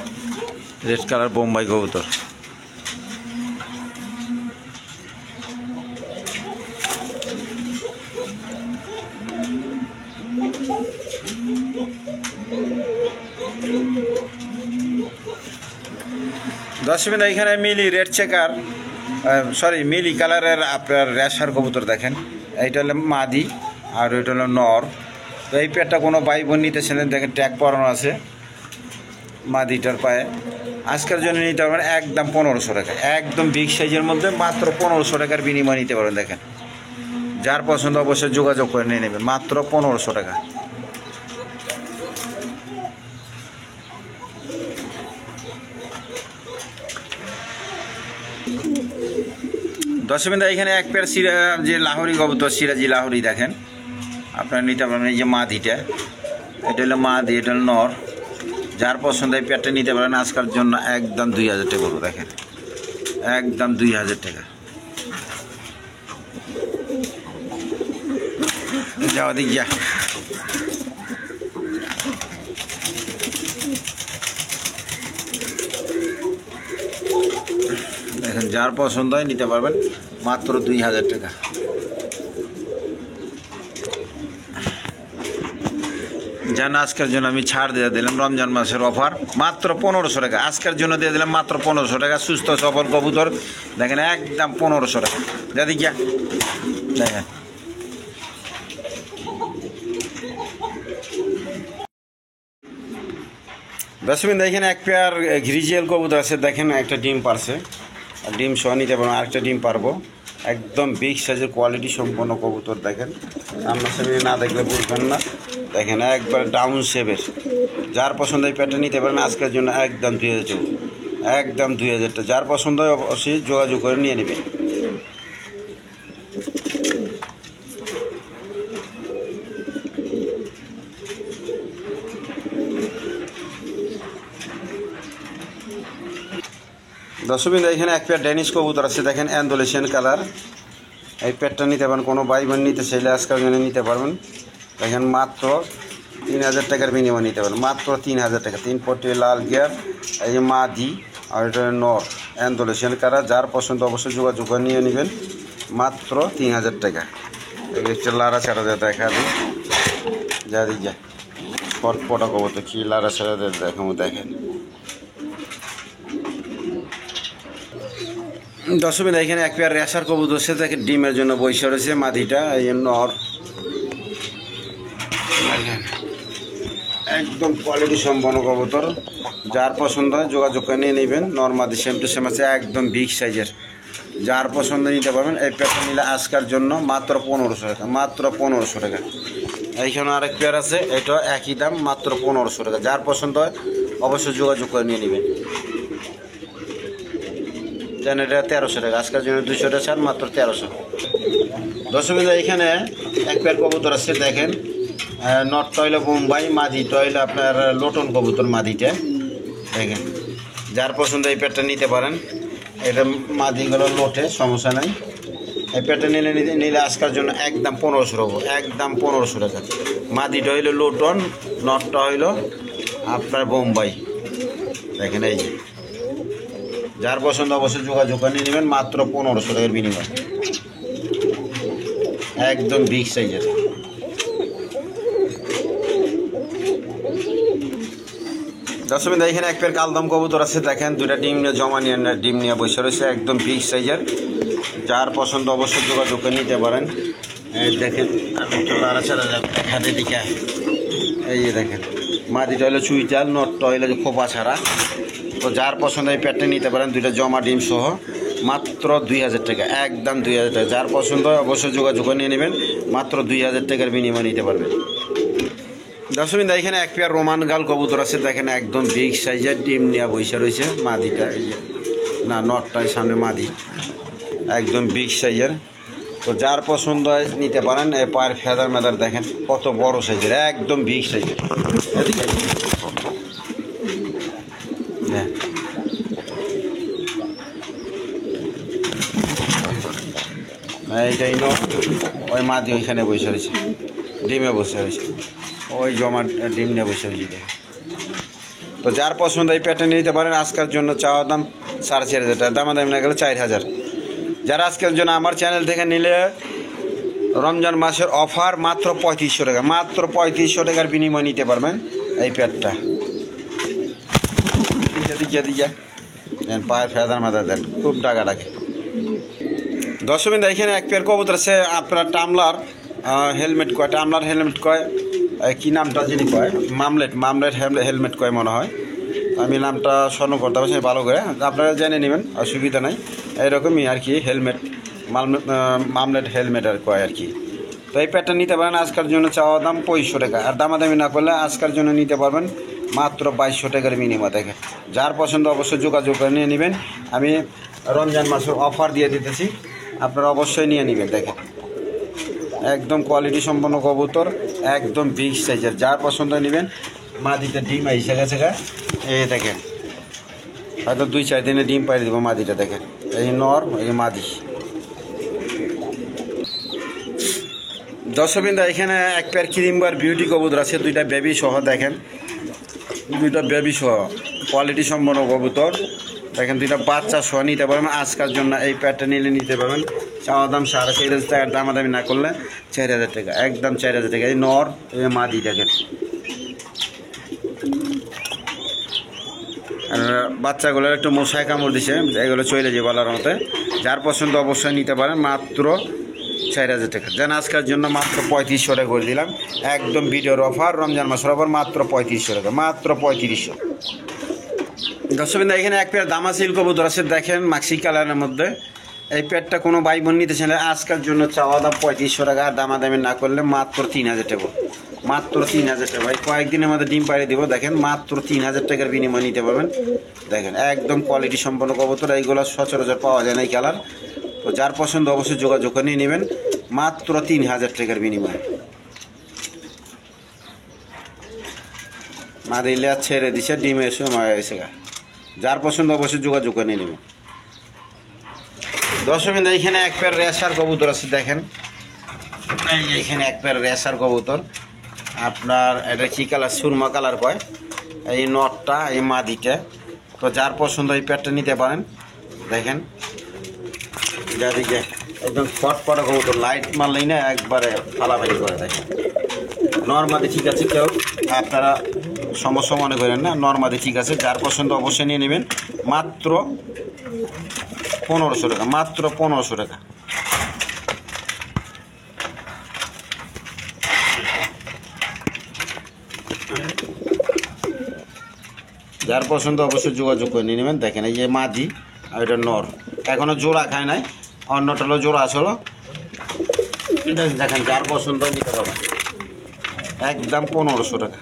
রেড কালার বোম্বাই কবুতর। দশমিন এখানে মিলি রেড চেকার, মিলি কালারের আপনার রেশার কবুতর দেখেন। এইটা হলো মাদি আর ওইটা হলো নর। তো এই পেয়ারটা কোনো ভাই বোন নিতেছিলেন, দেখেন ট্যাগ পরানো আছে মাদিটার পায়ে। আজকের জন্য নিতে পারবেন একদম 1500 টাকা, একদম বিগ সাইজের মধ্যে মাত্র 1500 টাকার বিনিময় নিতে পারবেন। দেখেন যার পছন্দ অবশ্যই যোগাযোগ করে নিয়ে নেবেন, মাত্র 1500 টাকা। দশমিন্দা এখানে এক পেয়ার যে লাহোরি কবুতর, সিরাজি লাহোরি দেখেন, আপনারা নিতে পারবেন। এই যে মাদিটা, এটা হলো মাদি, এটা হলো নর। যার পছন্দ এই পেয়ারটা নিতে পারেন, আজকের জন্য একদম 2000 টাকা করবো, দেখেন একদম 2000 টাকা। যাওয়া দিক যা। দেখেন যার পছন্দ হয় নিতে পারবেন, মাত্র 2000 টাকা। জান আজকের জন্য আমি ছাড় দিয়ে দিলাম, রমজান মাসের অফার, মাত্র 1500 টাকা। আজকের জন্য দিয়ে দিলাম মাত্র 1500 টাকা। সুস্থ সফল কবুতর দেখেন একদম 1500 টাকা। দাদি গিয়া দেখেন দশমিন এখানে এক পেয়ার গ্রিজিয়াল কবুতর আছে, দেখেন একটা ডিম পারছে, ডিম সহ নিতে পারবো, আরেকটা ডিম পারবো। একদম বিগ সাইজের কোয়ালিটি সম্পন্ন কবুতর, দেখেন সামনাসামনি না দেখলে বুঝবেন না। দেখেন একবার ডাউন শেপের, যার পছন্দ এই পেয়ারটা নিতে পারেন, আজকের জন্য একদম 2000 টাকা, একদম 2000 টাকা। যার পছন্দ হয় অবশ্যই যোগাযোগ করে নিয়ে নেবেন। দশমিন এখানে এক পেয়ার ড্যানিশ কবুতর আছে, দেখেন অ্যান্ডোলেশিয়ান কালার। এই পেয়ারটা নিতে পারেন, কোনো ভাই বোন নিতে চাইলে আজকের জন্য নিতে পারবেন। দেখেন মাত্র 3000 টাকার বিনিময় নিতে পারেন, মাত্র 3000 টাকা। 3 পটি লাল গিয়ার, এই যে মাদি আর এটা নর, অ্যান্ডোলেশিয়ান কালার। যার পছন্দ অবশ্যই যোগাযোগ করে নিয়ে নেবেন, মাত্র 3000 টাকা। একটা লারা ছাড়া দেখা দিই, যা দিক যা পটপটা কবুতর কি লারা ছাড়া দেখাবো, দেখেন দশমিন এখানে এক পেয়ার রেশার কবুতর সে দেখেন ডিমের জন্য বৈশা রয়েছে, মাদিটা এই নর। একদম কোয়ালিটি সম্পন্ন কবুতর, যার পছন্দ হয় যোগাযোগ করে নিয়ে নেবেন। নর মাদি সেম টু সেম আছে, একদম বিগ সাইজের। যার পছন্দ নিতে পারবেন। এই পেয়ারটা নিলে আজকের জন্য মাত্র 1500 টাকা, মাত্র 1500 টাকা। এইখানে আরেক পেয়ার আছে, এটা একই দাম, মাত্র 1500 টাকা। যার পছন্দ হয় অবশ্যই যোগাযোগ করে নিয়ে নেবেন। দেন এটা 1300 টাকা, আজকের জন্য 200 টাকা ছাড়, মাত্র 1300। দর্শক এখানে এক পেয়ার কবুতর আছে দেখেন, নটটা হইলো বোম্বাই, মাদিটা হইলো আপনার লোটন কবুতর মাদিটা দেখেন। যার পছন্দ এই পেয়ারটা নিতে পারেন, এটা মাদিগুলো লোটে, সমস্যা নাই। এই পেয়ারটা নিলে আজকের জন্য একদম 1500 হবো, একদম 1500 টাকা। মাদিটা হইলো লোটন, নটটা হইলো আপনার বোম্বাই দেখেন। এই যে যার পছন্দ অবশ্যই যোগাযোগ করে নিয়ে নেবেন, মাত্র 1500 টাকার বিনিময়, একদম বিগ সাইজের। দর্শক এখানে এক পেয়ার কালদম কবুতর আছে দেখেন, দুইটা ডিম নিয়ে জমা নিয়ে ডিম নিয়ে বসে রয়েছে, একদম বিগ সাইজের। যার পছন্দ অবশ্যই যোগাযোগ করে নিতে পারেন। দেখেন আমি একটু নাড়াচাড়া দেখাতে দিকে, এই যে দেখেন মাদিটা হইলো চুইটাল, নটটা হইলো খোপা ছাড়া। তো যার পছন্দ এই পেয়ারটা নিতে পারেন, দুইটা জমা ডিম সহ, মাত্র 2000 টাকা, একদম 2000 টাকা। যার পছন্দ হয় অবশ্যই যোগাযোগ করে নিয়ে নেবেন, মাত্র 2000 টাকার বিনিময় নিতে পারবেন। দর্শক এখানে এক পেয়ার রোমান গাল কবুতর আছে দেখেন, একদম বিগ সাইজের, ডিম নিয়ে বসে রয়েছে। মাদিটা এই যে না, নটটাই সামনে মাদি, একদম বিগ সাইজের। তো যার পছন্দ হয় নিতে পারেন। এই পায়ের ফেদার মেদার দেখেন কত বড় সাইজের, একদম বিগ সাইজের। এইটাই ওই মাদি ওইখানে বসে রয়েছে, ডিমে বসে রয়েছে, ওই জমা ডিম নিয়ে বসে রয়েছে। তো যার পছন্দ এই প্যাটার্ন নিতে পারেন। আজকের জন্য চাওয়া দাম 4500 টাকা, দামাদামি না গেলে 4000। যারা আজকের জন্য আমার চ্যানেল থেকে নিলে রমজান মাসের অফার, মাত্র 3500 টাকা, মাত্র 3500 টাকার বিনিময় নিতে পারবেন এই প্যাডটা। পায়ের ফেদার মাদার দেন, খুব টাকা লাগে। দর্শক এখানে এক পেয়ার কবুতর আছে আপনার টামলার হেলমেট কয়, টামলার হেলমেট কয়, কি নামটা যিনি কয়, মামলেট হেলমেট কয় মনে হয়, আমি নামটা স্মরণ করতে পারছি ভালো করে, আপনারা জেনে নেবেন, অসুবিধা নাই। এরকমই আর কি হেলমেট, মামলেট হেলমেট আর কয় আর কি। তো এই প্যাডটা নিতে পারেন। আজকের জন্য চাওয়া দাম 2500 টাকা, আর দামাদামি না করলে আজকের জন্য নিতে পারবেন মাত্র 2200 টাকার বিনিময় দেখে। যার পছন্দ অবশ্যই যোগাযোগ করে নিয়ে নেবেন। আমি রমজান মাসের অফার দিয়ে দিতেছি, আপনারা অবশ্যই নিয়ে নেবেন। দেখেন একদম কোয়ালিটি সম্পন্ন কবুতর, একদম বিগ সাইজের। যার পছন্দ নেবেন। মাদিটা ডিম এসে গেছে, এই দেখেন হয়তো 2-4 দিনে ডিম পাই দেবো মাদিটা। দেখেন এই নর, এই মাদি। দর্শকবৃন্দ এখানে এক পেয়ার ক্রিমবার বিউটি কবুতর আছে, দুইটা বেবি সহ দেখেন, দুইটা বেবি সহ কোয়ালিটি সম্পন্ন কবুতর দেখেন, দুইটা বাচ্চা সহ নিতে পারবেন। আজকের জন্য এই প্যাডটা নিলে নিতে পারবেন। চাওয়া দাম 4500 টাকার, দামাদামি না করলে 4000 টাকা, একদম 4000 টাকা। এই নর, এই মাদি দেখেন। আর বাচ্চাগুলো একটু মশায় কামড় দিছে, এগুলো চলে যাবে বলার মতে। যার পছন্দ অবশ্যই নিতে পারেন, মাত্র 4000 টাকা। যেন আজকের জন্য মাত্র 3500 টাকা করে দিলাম, একদম ভিডিওর অফার, রমজান মাসের অফার, মাত্র 3500 টাকা, মাত্র 3500। দর্শকবৃন্দ এখানে এক পেয়ার দামাসিল কবুতর আছে দেখেন, মাক্সি কালারের মধ্যে। এই পেয়ারটা কোনো ভাই বোন নিতে চাইলে আজকের জন্য চাওয়া দাম 3500 টাকা, আর দামাদামি না করলে মাত্র 3000 টাকা, মাত্র 3000 টাকা। ভাই কয়েকদিনের মধ্যে ডিম পাড়িয়ে দিব। দেখেন মাত্র 3000 টাকার বিনিময় নিতে পারবেন। দেখেন একদম কোয়ালিটি সম্পন্ন কবুতর, এইগুলো সচরাচর পাওয়া যায় না এই কালার। তো যার পছন্দ অবশ্যই যোগাযোগ করে নিয়ে নেবেন, মাত্র 3000 টাকার বিনিময়ে। মাদিলে ছেড়ে দিছে, ডিমে এসে মারা গেছে। যার পছন্দ অবশ্যই যোগাযোগ করে নিয়ে নেবেন। দর্শকবৃন্দ এখানে এক পেয়ার রেসার কবুতর আছে দেখেন, এইখানে এক পেয়ার রেসার কবুতর আপনার, এটা কি কালার, সুরমা কালার কয়। এই নটটা, এই মাদিটা। তো যার পছন্দ এই পেয়ারটা নিতে পারেন। দেখেন যাদিকে একদম ফটফটা কবুতর, লাইট মারলেই না একবারে ফালাফালি করে। দেখেন নর্মাদি ঠিক আছে, কেউ আপনারা সমস্যা মনে করেন না, নর্মাদি ঠিক আছে। যার পছন্দ অবশ্যই নিয়ে নেবেন, মাত্র 1500 টাকা, মাত্র 1500 টাকা। যার পছন্দ অবশ্যই যোগাযোগ করে নিয়ে নেবেন। দেখেন এই যে মাদি, আর এটা নর, এখনো জোড়া খায় নাই, অন্যটা হলো জোড়া আসলো। দেখেন যার পছন্দ নিতে পারবেন, একদম 1500 টাকা।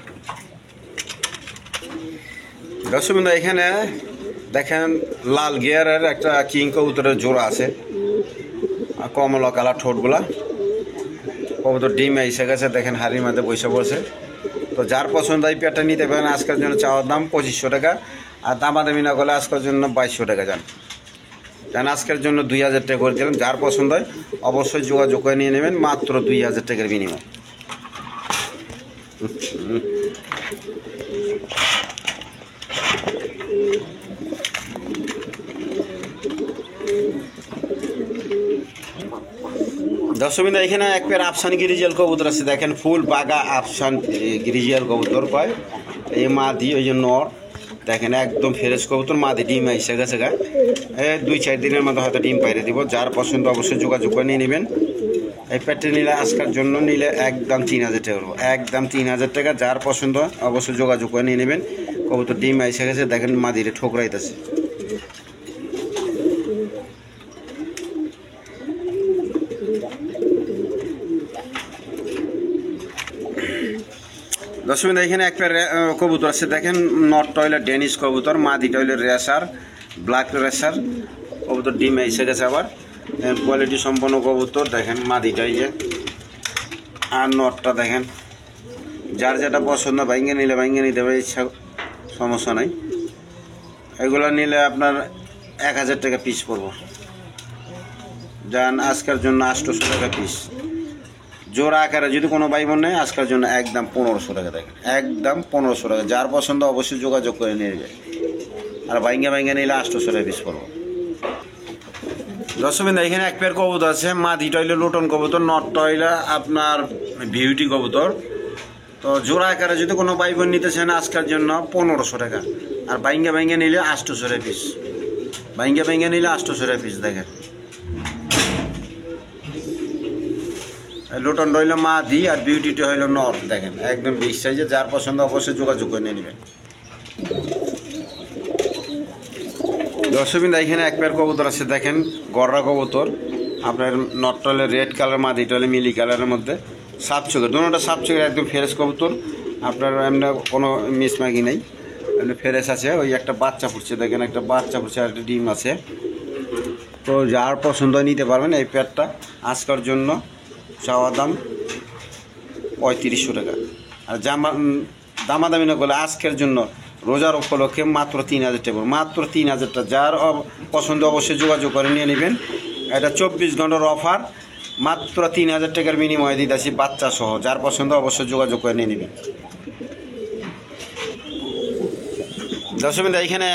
দর্শকবৃন্দ এখানে দেখেন লাল গিয়ারের একটা কিং কবুতরের জোড়া আছে, কমলা কালার ঠোঁটগুলা। কবুতর ডিম এসে গেছে, দেখেন হাড়ির মধ্যে বসে পড়ছে। তো যার পছন্দ এই পেয়ারটা নিতে পারেন। আজকের জন্য চাওয়ার দাম 2500 টাকা, আর দামাদামি না করলে আজকের জন্য 2200 টাকা যান আজকের জন্য 2000 টাকা করে দিলাম। যার পছন্দ হয় অবশ্যই যোগাযোগ করে নিয়ে নেবেন, মাত্র 2000 টাকার বিনিময়। দর্শকবৃন্দ, এখানে এক পেয়ার আফসান গিরিজিয়াল কবুতর আছে, দেখেন ফুল বাগা আফসান গিরিজিয়াল কবুতর কয়। এই মাদি ওই যে নর, দেখেন একদম ফ্রেশ কবুতর, মাদি ডিম এসে গেছে গা, 2-4 দিনের মধ্যে হয়তো ডিম পাইরে দিব। যার পছন্দ অবশ্যই যোগাযোগ করে নিয়ে নেবেন। এই পেয়ারটি নিলে আজকের জন্য নিলে একদম 3000 টাকা করবো, একদম 3000 টাকা। যার পছন্দ অবশ্যই যোগাযোগ করে নিয়ে নেবেন। কবুতর ডিম এসে গেছে, দেখেন মাদিরে ঠোকরাইতেছে। দর্শক, এখানে এক পেয়ার কবুতর আছে, দেখেন নট টয়লেট ডেনিশ কবুতর, মাদি টয়লেট রেসার, ব্ল্যাক রেসার কবুতর, ডিম এসে গেছে আবার। কোয়ালিটি সম্পন্ন কবুতর, দেখেন মাদিটা এই যে, আর নটটা দেখেন। যার যেটা পছন্দ ভাঙ্গে নিলে ভাঙ্গে নিতে হবে, ইচ্ছা সমস্যা নাই। এগুলো নিলে আপনার 1000 টাকা পিস পড়বো। যান আজকের জন্য 800 টাকা পিস। জোড়া আকারে যদি কোনো ভাই বোন নেয় আজকের জন্য একদম 1500 টাকা, দেখেন একদম 1500 টাকা। যার পছন্দ অবশ্যই যোগাযোগ করে নিয়ে যাবে। আর ভাঙ্গে নিলে 800 টাকা পিস পড়বো। দর্শকবৃন্দ, এখানে এক পেয়ার কবুতর আছে, মাদি টয়লে লুটন কবুতর, নট টয়লে আপনার বিউটি কবুতর। তো জোড়া আকারে যদি কোনো ভাই বোন নিতে চান আজকের জন্য 1500 টাকা। আর ভাঙ্গে নিলে 800 টাকা পিস, ভাঙ্গে নিলে 800 টাকা পিস। দেখেন লুটন রইল মাদি, আর বিউটিটা হইল নট, দেখেন একদম বিগ সাইজে। যার পছন্দ অবশ্যই যোগাযোগ করে নিয়ে নেবেন। দর্শকবৃন্দ, এখানে এক পেয়ার কবুতর আছে, দেখেন গররা কবুতর, আপনার নট টলে রেড কালার, মাদি টলে মিলি কালারের মধ্যে, সাপ চোখের, দুটোটা সাপ চোখের, একদম ফ্রেশ কবুতর। আপনার এমনি কোনো মিসমাগি নেই, এমনি ফ্রেশ আছে। ওই একটা বাচ্চা ফুটছে, দেখেন একটা বাচ্চা ফুটছে, আর একটা ডিম আছে। তো যার পছন্দ নিতে পারবেন এই পেয়ারটা। আজকের জন্য চাওয়া দাম 3500 টাকা। আর দামাদামি না করলে আজকের জন্য রোজার উপলক্ষে মাত্র 3000 টাকা, মাত্র 3000 টাকা। যার পছন্দ অবশ্যই যোগাযোগ করে নিয়ে নেবেন। এটা 24 ঘন্টার অফার, মাত্র 3000 টাকার বিনিময়ে দিতেছি বাচ্চা সহ। যার পছন্দ অবশ্যই যোগাযোগ করে নিয়ে নেবেন। দর্শকবৃন্দ, এখানে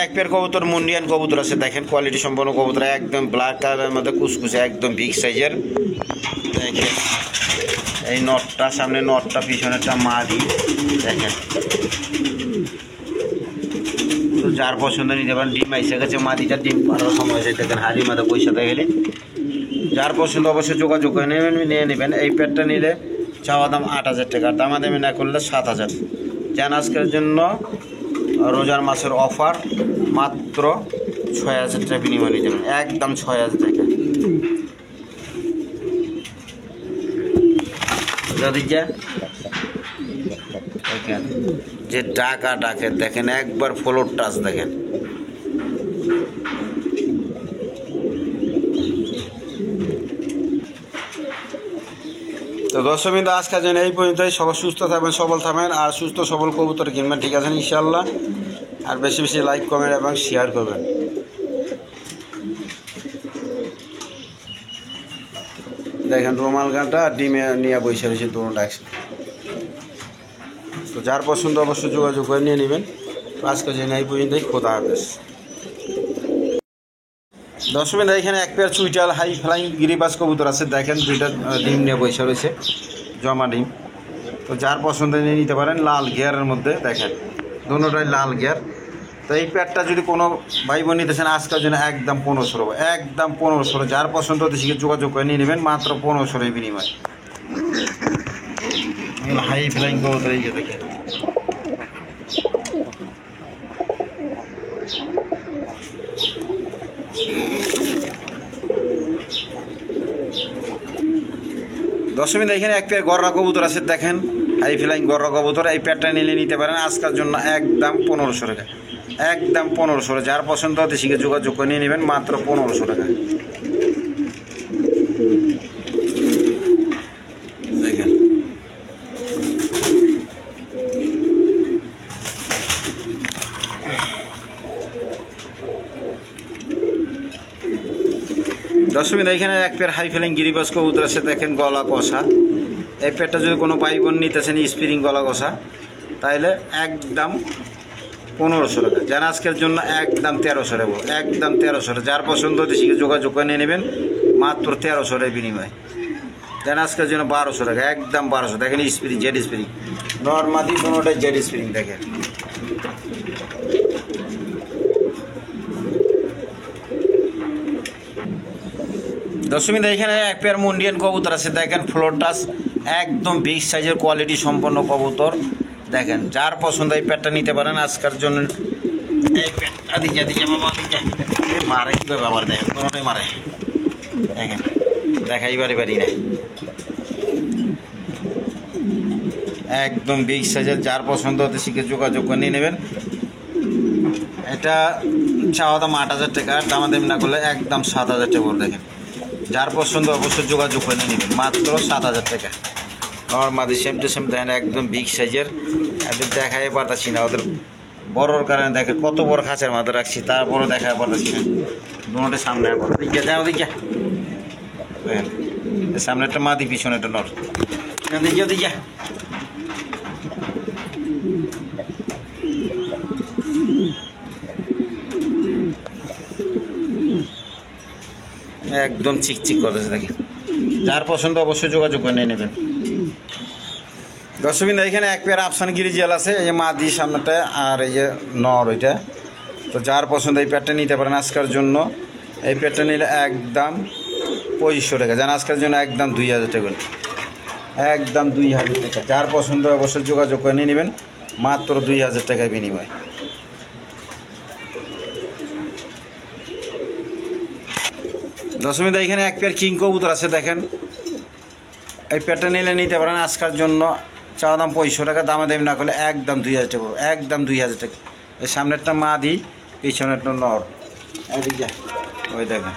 এক পেয়ার কবুতর মুন্ডিয়ান কবুতর আছে, দেখেন কোয়ালিটি সম্পন্ন কবুতর, একদম ব্ল্যাক কালারের মধ্যে কুচকুচে, একদম বিগ সাইজের। দেখেন এই নটটা, সামনে নটটা, পিছনেরটা মাদি, দেখেন। তো যার পছন্দ নিতে পারেন। ডিম এসে গেছে, মাদিটা ডিম পাড়ার সময় হয়েছে, দেখেন হাড়ির মাথা পয়সাতে গেলে। যার পছন্দ অবশ্যই যোগাযোগ করে নিয়ে নেবেন। এই পেয়ারটা নিলে চাওয়া দাম 8000 টাকা, দামাদামি না করলে 7000। যান আজকের জন্য রোজার মাসের অফার, মাত্র 6000 টাকা বিনিময় নিয়ে যাবেন, একদম 6000 টাকা। দেখেন যে ডাকে, দেখেন একবার ফ্লোর টাচ, দেখেন। তো দর্শকবৃন্দ, আজকের জন্য এই পর্যন্তই। সবাই সুস্থ থাকবেন, সবল থাকবেন, আর সুস্থ সবল কবুতর কিনবেন, ঠিক আছে ইনশাল্লাহ। আর বেশি বেশি লাইক, কমেন্ট এবং শেয়ার করবেন। দেখেন রুমাল গানটা ডিমে নিয়ে বসে রয়েছে, দুটো একসাথে। তো যার পছন্দ অবশ্যই যোগাযোগ করে নিয়ে নেবেন। আজকের জন্য এই পর্যন্তই, খোদা হাফেজ। দর্শকবৃন্দ, এখানে এক পেয়ার চুইটাল হাই ফ্লাইং গিরিবাজ কবুতর আছে, দেখেন দুইটা ডিম নিয়ে বসে রয়েছে, জমা ডিম। তো যার পছন্দ নিয়ে নিতে পারেন। লাল গিয়ারের মধ্যে, দেখেন দুটোটাই লাল গিয়ার। তো এই পেয়ারটা যদি কোনো ভাই বোন নিতে চান আজকের জন্য একদম 1500, একদম 1500। যার পছন্দ হতে শিখে যোগাযোগ করে নিয়ে নেবেন, মাত্র 1500 বিনিময়। হাই ফ্লাইং কবুতর, এই যে দেখেন। দর্শকবৃন্দ, এখানে এক পেয়ার গররা কবুতর আছে, দেখেন হাই ফ্লাইং গররা কবুতর। এই পেটটা নিলে নিতে পারেন আজকের জন্য একদম 1500 টাকা, একদম 1500। যার পছন্দ হতে শিখে যোগাযোগ করে নিয়ে নেবেন মাত্র 1500 টাকা। দেখেন দশমিন এখানে এক পেয়ার হাই ফ্লাইং গিরিবাস কবুতর আছে দেখেন, গলা কষা। এই পেয়ারটা যদি কোনো ভাই বোন নিতেছেন স্প্রিং গলা কষা, তাহলে একদম 1500 টাকা। যেন আজকের জন্য একদম 1300 টাকা, একদম 1300। যার পছন্দ হতে শিখে যোগাযোগ করে নিয়ে নেবেন মাত্র 1300 টাকা বিনিময়। যেন আজকের জন্য 1200 টাকা, একদম 1200। দেখেন স্প্রিং, জেড স্প্রিং, নর্মালি কোনোটাই জেড স্প্রিং। দেখেন দশমিন এখানে এক পেয়ার মুন্ডিয়ান কবুতর আছে দেখেন, ফ্লোর টাচ, একদম বিগ সাইজের কোয়ালিটি সম্পন্ন কবুতর। দেখেন যার পছন্দ এই পেয়ারটা নিতে পারেন আজকের জন্য। এই পেয়ারটা দিকে দিকে বাবা দিকে মারে কীভাবে আবার, দেখেন কোনোটাই মারে। দেখেন দেখাইবারে পারি না, একদম বিগ সাইজের। যার পছন্দ হতে শিখে যোগাযোগ করে নিয়ে নেবেন। এটা চাওয়া দাম 8000 টাকা, দামাদামি না করলে একদম 7000 টাকা করে। দেখেন যার পছন্দ অবশ্যই যোগাযোগ করে নিয়ে নেবেন মাত্র 7000 টাকা। নর্মালি সেম টু সেম দেখেন, একদম বিগ সাইজের। এদের দেখাই পারতাছি না, ওদের বড়োর কারণে দেখেন কত বড় খাঁচার মাথা রাখছি, তারপরও দেখাই পারতাছি না। দুটোটা সামনে দিকে যাও, দিকে সামনে একটা মাদি, পিছনে একটা নর। দিকে দিকে একদম চিকচিক করতেছে। দেখেন যার পছন্দ অবশ্যই যোগাযোগ করে নিয়ে নেবেন। দর্শকবৃন্দ এখানে এক পেয়ার আফসান গিরিজিয়াল আছে, এই যে মাদি সামনেটা আর এই যে নর ওইটা। তো যার পছন্দ এই পেয়ারটা নিতে পারেন আজকের জন্য। এই পেয়ারটা নিলে একদম 2500 টাকা, যেন আজকের জন্য একদম 2000 টাকা, একদম 2000 টাকা। যার পছন্দ অবশ্যই যোগাযোগ করে নিয়ে নেবেন মাত্র 2000 টাকায় বিনিময়। দশমিদা এখানে এক পেয়ার কিং কবুতর আছে দেখেন, এই পেয়ারটা নিলে নিতে পারেন আজকের জন্য। চাওয়া দাম 2500 টাকা, দামাদামি না করলে একদম 2000 টাকা, একদম 2000 টাকা। এই সামনেরটা মাদি, পিছনেরটা নর। ওই দেখেন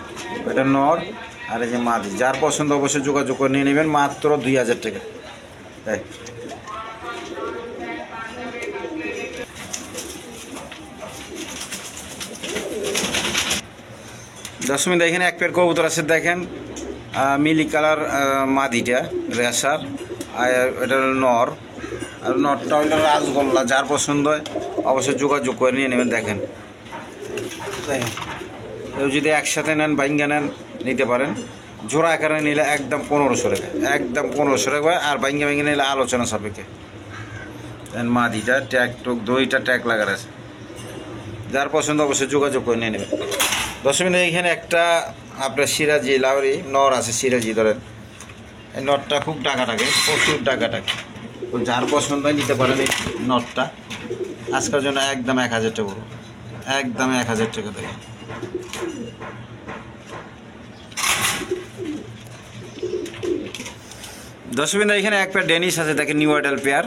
ওইটা নর আর এই যে মাদি। যার পছন্দ অবশ্যই যোগাযোগ করে নিয়ে নেবেন মাত্র 2000 টাকা। তাই দশমিদা এখানে এক পেয়ার কবুতর আছে দেখেন, মিলি কালার মাদিটা রেসার, আর এটা হলো নর, আর নরটা হলো রাজগোল্লা। যার পছন্দ হয় অবশ্যই যোগাযোগ করে নিয়ে নেবেন। দেখেন কেউ যদি একসাথে নেন, বাইঙ্গা নেন, নিতে পারেন। জোড়া আকারে নিলে একদম 1500 টাকা, একদম 1500 টাকা। আর বাইঙ্গা বাইঙ্গা নিলে আলোচনা সাপেক্ষে। মাদিটা ট্যাগ টুক দুইটা ট্যাগ লাগার আছে, যার পছন্দ অবশ্যই যোগাযোগ করে নিয়ে নেবেন। দশমিন এইখানে একটা আপনার সিরাজি লাউরি নর আছে, সিরাজি ধরেন। এই নটটা খুব টাকাটাকে, প্রচুর টাকাটাকে। তো যার পছন্দ হয় নিতে পারেন এই নটটা আজকের জন্য একদম 1000 টাকা, একদম 1000 টাকা দেবে। দশমিন এখানে এক পেয়ার ডেনিস আছে দেখেন, নিউ আইডাল পেয়ার।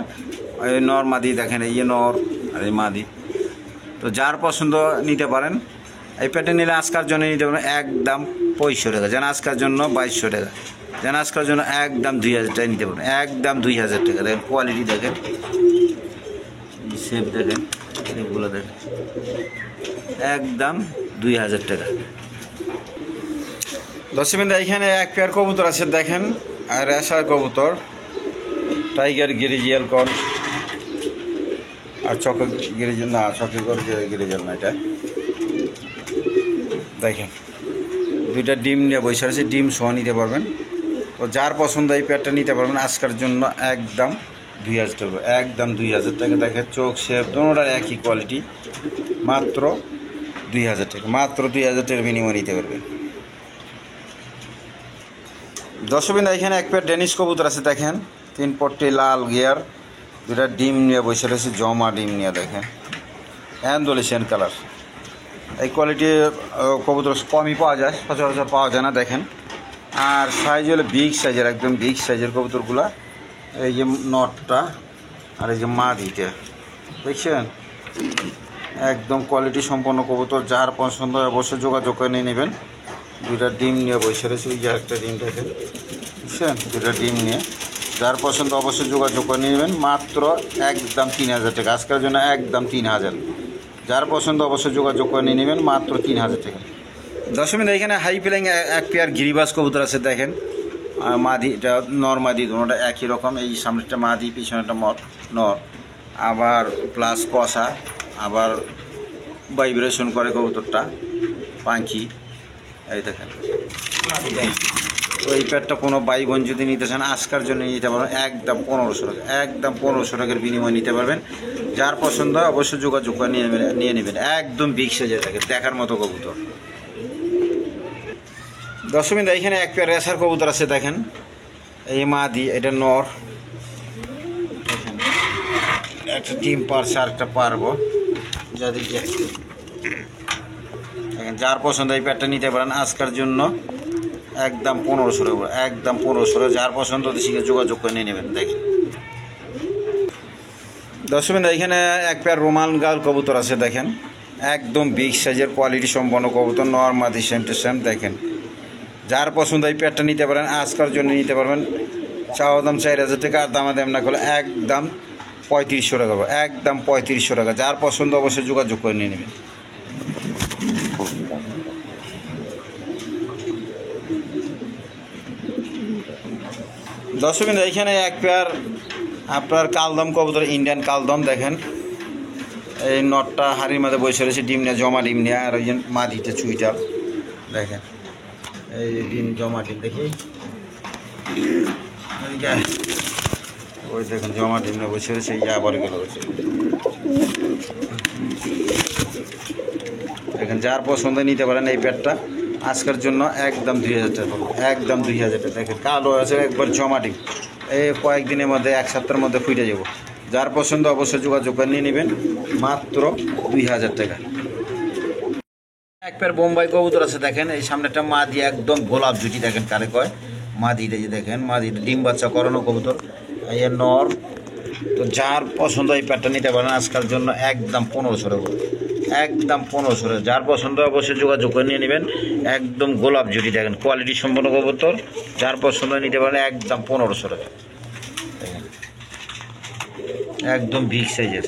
এই নর মাদি দেখেন, এই নর আর এই মাদি। তো যার পছন্দ নিতে পারেন। এই পেয়ারটা নিলে আজকের জন্য নিতে পারেন একদম 2500 টাকা, যেন আজকের জন্য 2200 টাকা, যেন আজকের জন্য একদম 2000 টাকা নিতে পারেন, একদম 2000 টাকা। দেখেন কোয়ালিটি দেখেন, শেপ দেখেন, এগুলো দেখেন, একদম 2000 টাকা। দশমিন্দা এখানে এক পেয়ার কবুতর আছে দেখেন, আর রেসার কবুতর, টাইগার গিরিজিয়াল কন আর চক গিরিজিয়াল না, চকগড় গিরিজিয়াল না, এটা দেখেন দুইটা ডিম নিয়ে বসে আছে, ডিম সহ নিতে পারবেন। তো যার পছন্দ এই পেয়ারটা নিতে পারবেন আজকের জন্য একদম 2000 টাকা, একদম 2000 টাকা। দেখেন চোখ শেপ দুটোটার একই কোয়ালিটি, মাত্র 2000 টাকা, মাত্র 2000 টাকার বিনিময় নিতে পারবেন। দর্শকবৃন্দ এখানে এক পেয়ার ডেনিশ কবুতর আছে দেখেন, 3 পট্টি লাল গিয়ার, দুটা ডিম নিয়ে বসে রয়েছে, জমা ডিম নিয়ে দেখেন, অ্যান্ডোলিশিয়ান কালার। এই কোয়ালিটির কবুতর কমই পাওয়া যায়, সচরাচর পাওয়া যায় না দেখেন। আর সাইজ হলো বিগ সাইজের, একদম বিগ সাইজের কবুতরগুলা। এই যে নটটা আর এই যে মাদিটা দেখছেন, একদম কোয়ালিটি সম্পন্ন কবুতর। যার পছন্দ হয় অবশ্যই যোগাযোগ করে নিয়ে নেবেন। দুইটা ডিম নিয়ে বসে রয়েছে, ওই যে একটা ডিম দেখেন, বুঝছেন, দুইটা ডিম নিয়ে যার পছন্দ অবশ্যই যোগাযোগ করে নিয়ে নেবেন। মাত্র একদম 3000 টাকা আজকের জন্য, একদম 3000। যার পছন্দ অবশ্যই যোগাযোগ করে নিয়ে নেবেন, মাত্র 3000 টাকা। দশমিন এখানে হাই ফ্লাইং এক পেয়ার গিরিবাস কবুতর আছে দেখেন। আর মাদিটা নর মাদি দুটোটা একই রকম, এই সামনেটা মাদি পিছনেটা নর, আবার প্লাস কষা, আবার ভাইব্রেশন করে কবুতরটা, পাখি। এই দেখেন ওই পেয়ারটা কোনো ভাই বোন যদি নিতে চান আজকের জন্য নিতে পারবেন একদম 1500 টাকা, একদম 1500 টাকার বিনিময়ে নিতে পারবেন। যার পছন্দ হয় অবশ্যই যোগাযোগ করে নিয়ে নেবেন। একদম বিগ সাইজের থাকে, দেখার মতো কবুতর। দশমিন এখানে এক পেয়ার রেসার কবুতর আছে দেখেন, এই মাদি, এটা নর, দেখেন একটা ডিম পারছে আর একটা পারবো। যাদেরকে দেখেন যার পছন্দ এই পেয়ারটা নিতে পারেন আজকের জন্য একদম 1500 টাকা, একদম 1500 টাকা। যার পছন্দ সেখানে যোগাযোগ করে নিয়ে নেবেন। দেখেন দশমিন এখানে এক পেয়ার রোমান গাল কবুতর আছে দেখেন, একদম বিগ সাইজের কোয়ালিটি সম্পন্ন কবুতর, নর মাদি সেম টু সেম। দেখেন যার পছন্দ এই পেয়ারটা নিতে পারেন আজকের জন্য নিতে পারবেন। চাওয়া দাম 4000 টাকা, আর দামাদাম না করলে একদম 3500 টাকা, একদম 3500 টাকা। যার পছন্দ অবশ্যই যোগাযোগ করে নিয়ে নেবেন। দর্শক এইখানে এক পেয়ার আপনার কালদম কবুতর, ইন্ডিয়ান কালদম দেখেন। এই নটটা হাড়ির মধ্যে বসে রয়েছে, ডিম নিয়ে জমা ডিম নিয়ে, আর ওই যে মাদিটা চুইটা দেখেন, এই ডিম জমা ডিম দেখি, ওই দেখেন জমা ডিম নিয়ে বসে রয়েছে, এই যে আবার গেল বসে দেখেন। যার পছন্দ নিতে পারেন এই পেয়ারটা আজকের জন্য একদম 2000 টাকা, একদম 2000 টাকা। দেখেন কালো আছে একবার জমা ডিম, এই কয়েকদিনের মধ্যে, এক সপ্তাহের মধ্যে ফুটে যাব। যার পছন্দ অবশ্যই যোগাযোগ করে নিয়ে নেবেন, মাত্র 2000 টাকা। এক পেয়ার বোম্বাই কবুতর আছে দেখেন, এই সামনেটা মাদি একদম গোলাপ জুটি দেখেন, কারে কয় মাদিটা, যে দেখেন মাদিটা ডিম বাচ্চা করানো কবুতর, এই নর। তো যার পছন্দ এই পেয়ারটা নিতে পারেন আজকের জন্য একদম 1500 টাকা, একদম 1500 টাকা। যার পছন্দ অবশ্যই যোগাযোগ করে নিয়ে নেবেন। একদম গোলাপ জুটি দেখেন, কোয়ালিটি সম্পন্ন কবুতর। যার পছন্দ নিতে পারেন একদম 1500 টাকা, একদম বিগ সাইজের।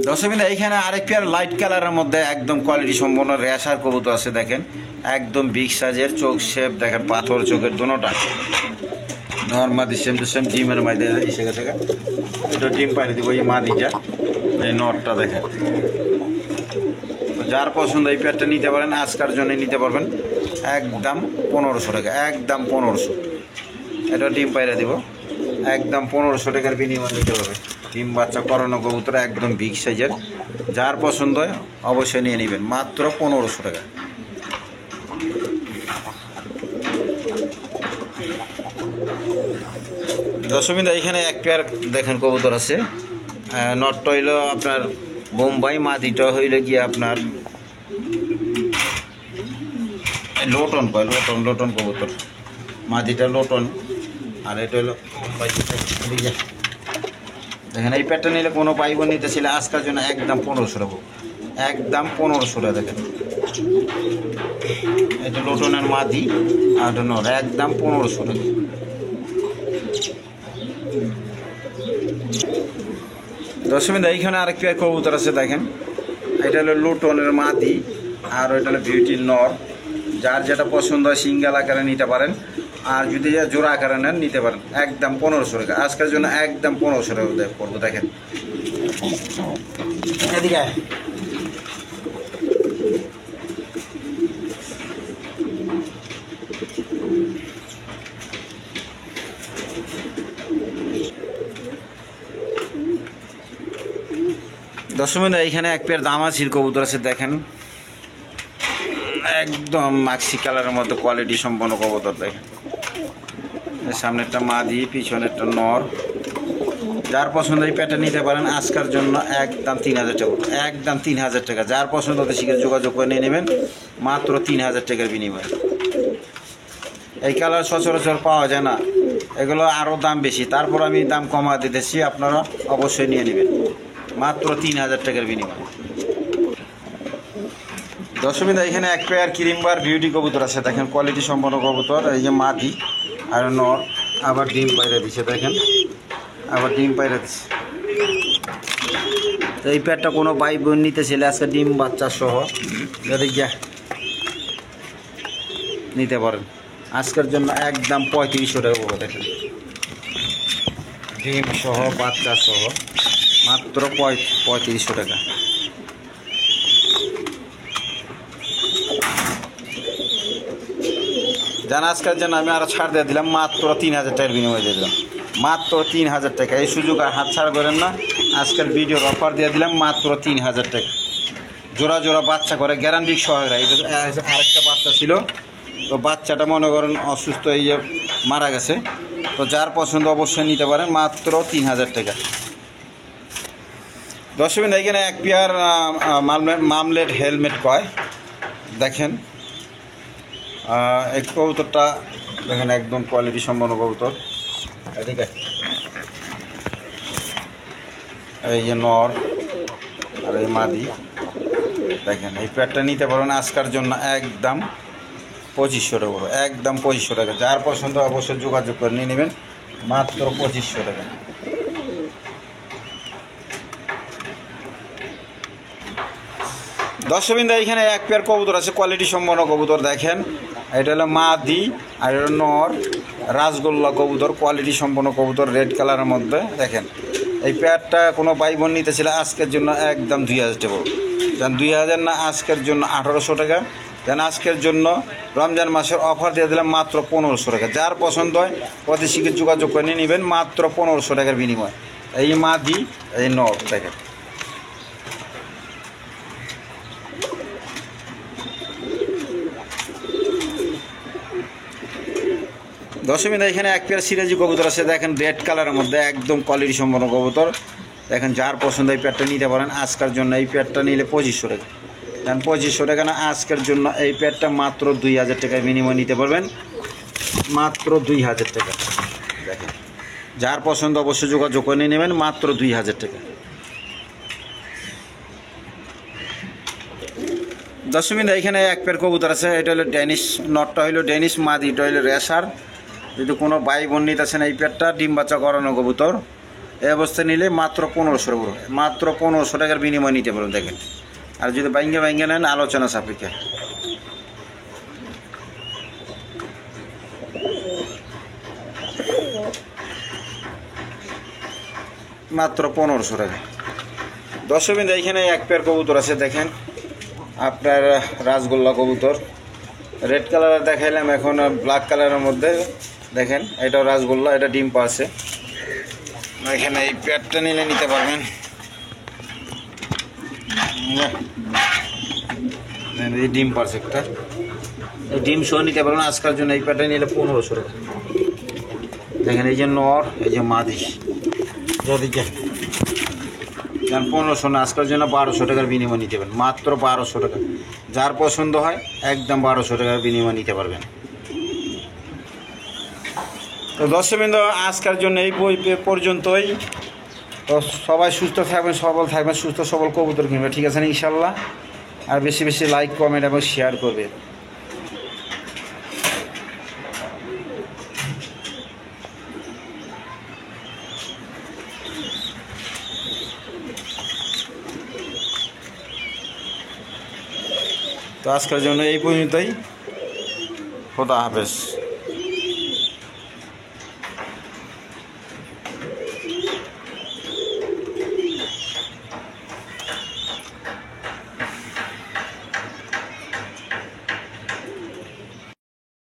দশমিন এইখানে আরেক পেয়ার লাইট কালারের মধ্যে একদম কোয়ালিটি সম্পন্ন রেশার কবুতর আছে দেখেন, একদম বিগ সাইজের, চোখ শেপ দেখেন, পাথর চোখের দুটোটা। নর্মাদি সেম টু সেম, ডিমের মাঝে এসে গেছে, এটা ডিম পাইনি দিব। এই মাদিটা, এই নটটা দেখেন। যার পছন্দ এই পেয়ারটা নিতে পারেন আজকের জন্য নিতে পারবেন একদম 1500 টাকা, একদম 1500। এটা ডিম পাইরা দিব, একদম 1500 টাকার বিনিময়ে নিতে পারবে। ডিম বাচ্চা করানো কবুতর, একদম বিগ সাইজের। যার পছন্দ হয় অবশ্যই নিয়ে নেবেন, মাত্র 1500 টাকা। দশমিন এখানে এক পেয়ার দেখেন কবুতর আছে, নটটা হইল আপনার বোম্বাই, মাদিটা হইলে গিয়ে আপনার লোটন কয়, লোটন কবুতর। মাদিটা লোটন, আর এটা হলো বোম্বাই। দেখেন এই পেয়ারটা নিলে কোনো পাইব নিতে ছিল আজকের জন্য একদম 1500 টাকা, একদম 1500 টাকা। দেখেন এটা লোটনের মাদি, আর এটা নর, একদম 1500 টাকা। দশমিন এইখানে আরেক পেয়ার কবুতর আছে দেখেন, এটা হলো লুটনের মাদি, আর ওইটা হলো বিউটির নর। যার যেটা পছন্দ হয় সিঙ্গেল আকারে নিতে পারেন, আর যদি জোড়া আকারে নেন নিতে পারেন একদম 1500 টাকা। আজকের জন্য একদম 1500 টাকা পড়বো। দেখেন এদিকে দশমিন এইখানে এক পেয়ার দামাচির কবুতর আছে দেখেন, একদম মাক্সি কালারের মতো কোয়ালিটি সম্পন্ন কবুতর। দেখেন এর সামনেরটা মাদি, পিছনেরটা নর। যার পছন্দ এই প্যাটার্ন নিতে পারেন আজকের জন্য একদম 3000 টাকা, একদম 3000 টাকা। যার পছন্দ হতে শিখে যোগাযোগ করে নিয়ে নেবেন মাত্র 3000 টাকার বিনিময়ে। এই কালার সচরাচর পাওয়া যায় না, এগুলো আরও দাম বেশি, তারপর আমি দাম কমা দিতেছি, আপনারা অবশ্যই নিয়ে নেবেন মাত্র 3000 টাকার বিনিময়ে। দর্শকবৃন্দ, এখানে এক পেয়ার ক্রিমবার বিউটি কবুতর আছে, দেখেন কোয়ালিটি সম্পন্ন কবুতর। এই যে মাদি আর নর, আবার ডিম পাইরা দিচ্ছে, দেখেন আবার ডিম পাইরা দিচ্ছে। তো এই পেয়ারটা কোনো ভাই বোন নিতে ছেলে আজকে ডিম বাচ্চা সহ যদি গিয়া নিতে পারেন আজকের জন্য একদম 3500 টাকা বড়, দেখেন ডিম সহ বাচ্চা সহ মাত্র 3500 টাকা। জান আজকের জন্য আমি আরও ছাড় দিয়ে দিলাম, মাত্র 3000 টাকার বিনিময়ে দিয়ে দিলাম, মাত্র 3000 টাকা। এই সুযোগ আর হাত ছাড় করেন না, আজকের ভিডিওর অফার দিয়ে দিলাম মাত্র 3000 টাকা। জোড়া জোড়া বাচ্চা করে গ্যারান্টি সহায়রা। এটা আরেকটা বাচ্চা ছিল, তো বাচ্চাটা মনে করেন অসুস্থ, এই যে মারা গেছে। তো যার পছন্দ অবশ্যই নিতে পারেন মাত্র 3000 টাকা। দর্শকবৃন্দ, এখানে এক পেয়ার মামলেট হেলমেট কয়, দেখেন এই কবুতরটা দেখেন একদম কোয়ালিটি সম্পন্ন কবুতর। এদিকে এই যে নর আর এই মাদি, দেখেন এই পেয়ারটা নিতে পারেন আজকের জন্য একদম 2500 টাকা, একদম 2500 টাকা। যার পছন্দ অবশ্যই যোগাযোগ করে নিয়ে নেবেন মাত্র 2500 টাকা। দর্শকবৃন্দ, এখানে এক পেয়ার কবুতর আছে কোয়ালিটি সম্পন্ন কবুতর, দেখেন এটা হলো মাদি আর এটা নর, রাসগোল্লা কবুতর, কোয়ালিটি সম্পন্ন কবুতর, রেড কালারের মধ্যে। দেখেন এই পেয়ারটা কোনো ভাই বোন নিতে ছিল আজকের জন্য একদম 2000 টাকা, যেন 2000 না, আজকের জন্য 1800 টাকা। যেন আজকের জন্য রমজান মাসের অফার দিয়ে দিলাম মাত্র 1500 টাকা। যার পছন্দ হয় অতি শীঘ্র যোগাযোগ করে নিয়ে নেবেন মাত্র 1500 টাকার বিনিময়। এই মাদি এই নর, দেখেন দর্শকবৃন্দ, এখানে এক পেয়ার সিরাজি কবুতর আছে, দেখেন রেড কালারের মধ্যে, একদম কোয়ালিটি সম্পন্ন কবুতর। দেখেন যার পছন্দ এই পেয়ারটা নিতে পারেন আজকের জন্য। এই পেয়ারটা নিলে 2500 টাকা, দেন 2500 টাকা না, আজকের জন্য এই পেয়ারটা মাত্র 2000 টাকার বিনিময়ে নিতে পারবেন মাত্র 2000 টাকা। দেখেন যার পছন্দ অবশ্যই যোগাযোগ করে নিয়ে নেবেন মাত্র 2000 টাকা। দর্শকবৃন্দ, এখানে এক পেয়ার কবুতর আছে, এটা হলো ড্যানিশ, নটটা হইলো ড্যানিশ, মাদি এটা হইলো রেসার। যদি কোনো ভাই বোন নিতে আছেন এই পেয়ারটা ডিম বাচ্চা করানো কবুতর, এই অবস্থায় নিলে মাত্র 1500 টাকা, মাত্র 1500 টাকার বিনিময় নিতে পারবেন। দেখেন আর যদি বাইঙ্গে নেন আলোচনা সাপেক্ষে। মাত্র 1500 টাকা। দর্শকবৃন্দ, এখানে এক পেয়ার কবুতর আছে, দেখেন আপনার রাসগোল্লা কবুতর, রেড কালারের দেখাইলাম, এখন ব্ল্যাক কালারের মধ্যে। দেখেন এটাও রাসগোল্লা, এটা ডিম পাচ্ছে। এখানে এই পেয়ারটা নিলে নিতে পারবেন, এই ডিম পাচ্ছে একটা, এই ডিম সহ নিতে পারবেন আজকের জন্য। এই পেয়ারটা নিলে 1500 টাকা। দেখেন এই যে নর, এই যে মাদি, যদিকে 1500 না, আজকের জন্য 1200 টাকার বিনিময় নিতে পারবেন মাত্র 1200 টাকা। যার পছন্দ হয় একদম 1200 টাকার বিনিময় নিতে পারবেন। তো দর্শকবৃন্দ, আজকের জন্য এই পর্যন্তই। তো সবাই সুস্থ থাকবেন, সবল থাকবেন, সুস্থ সবল কবুতর কিনবেন, ঠিক আছে না ইনশাল্লাহ। আর বেশি বেশি লাইক, কমেন্ট এবং শেয়ার করবেন। তো আজকের জন্য এই পর্যন্তই, খোদা হাফেজ।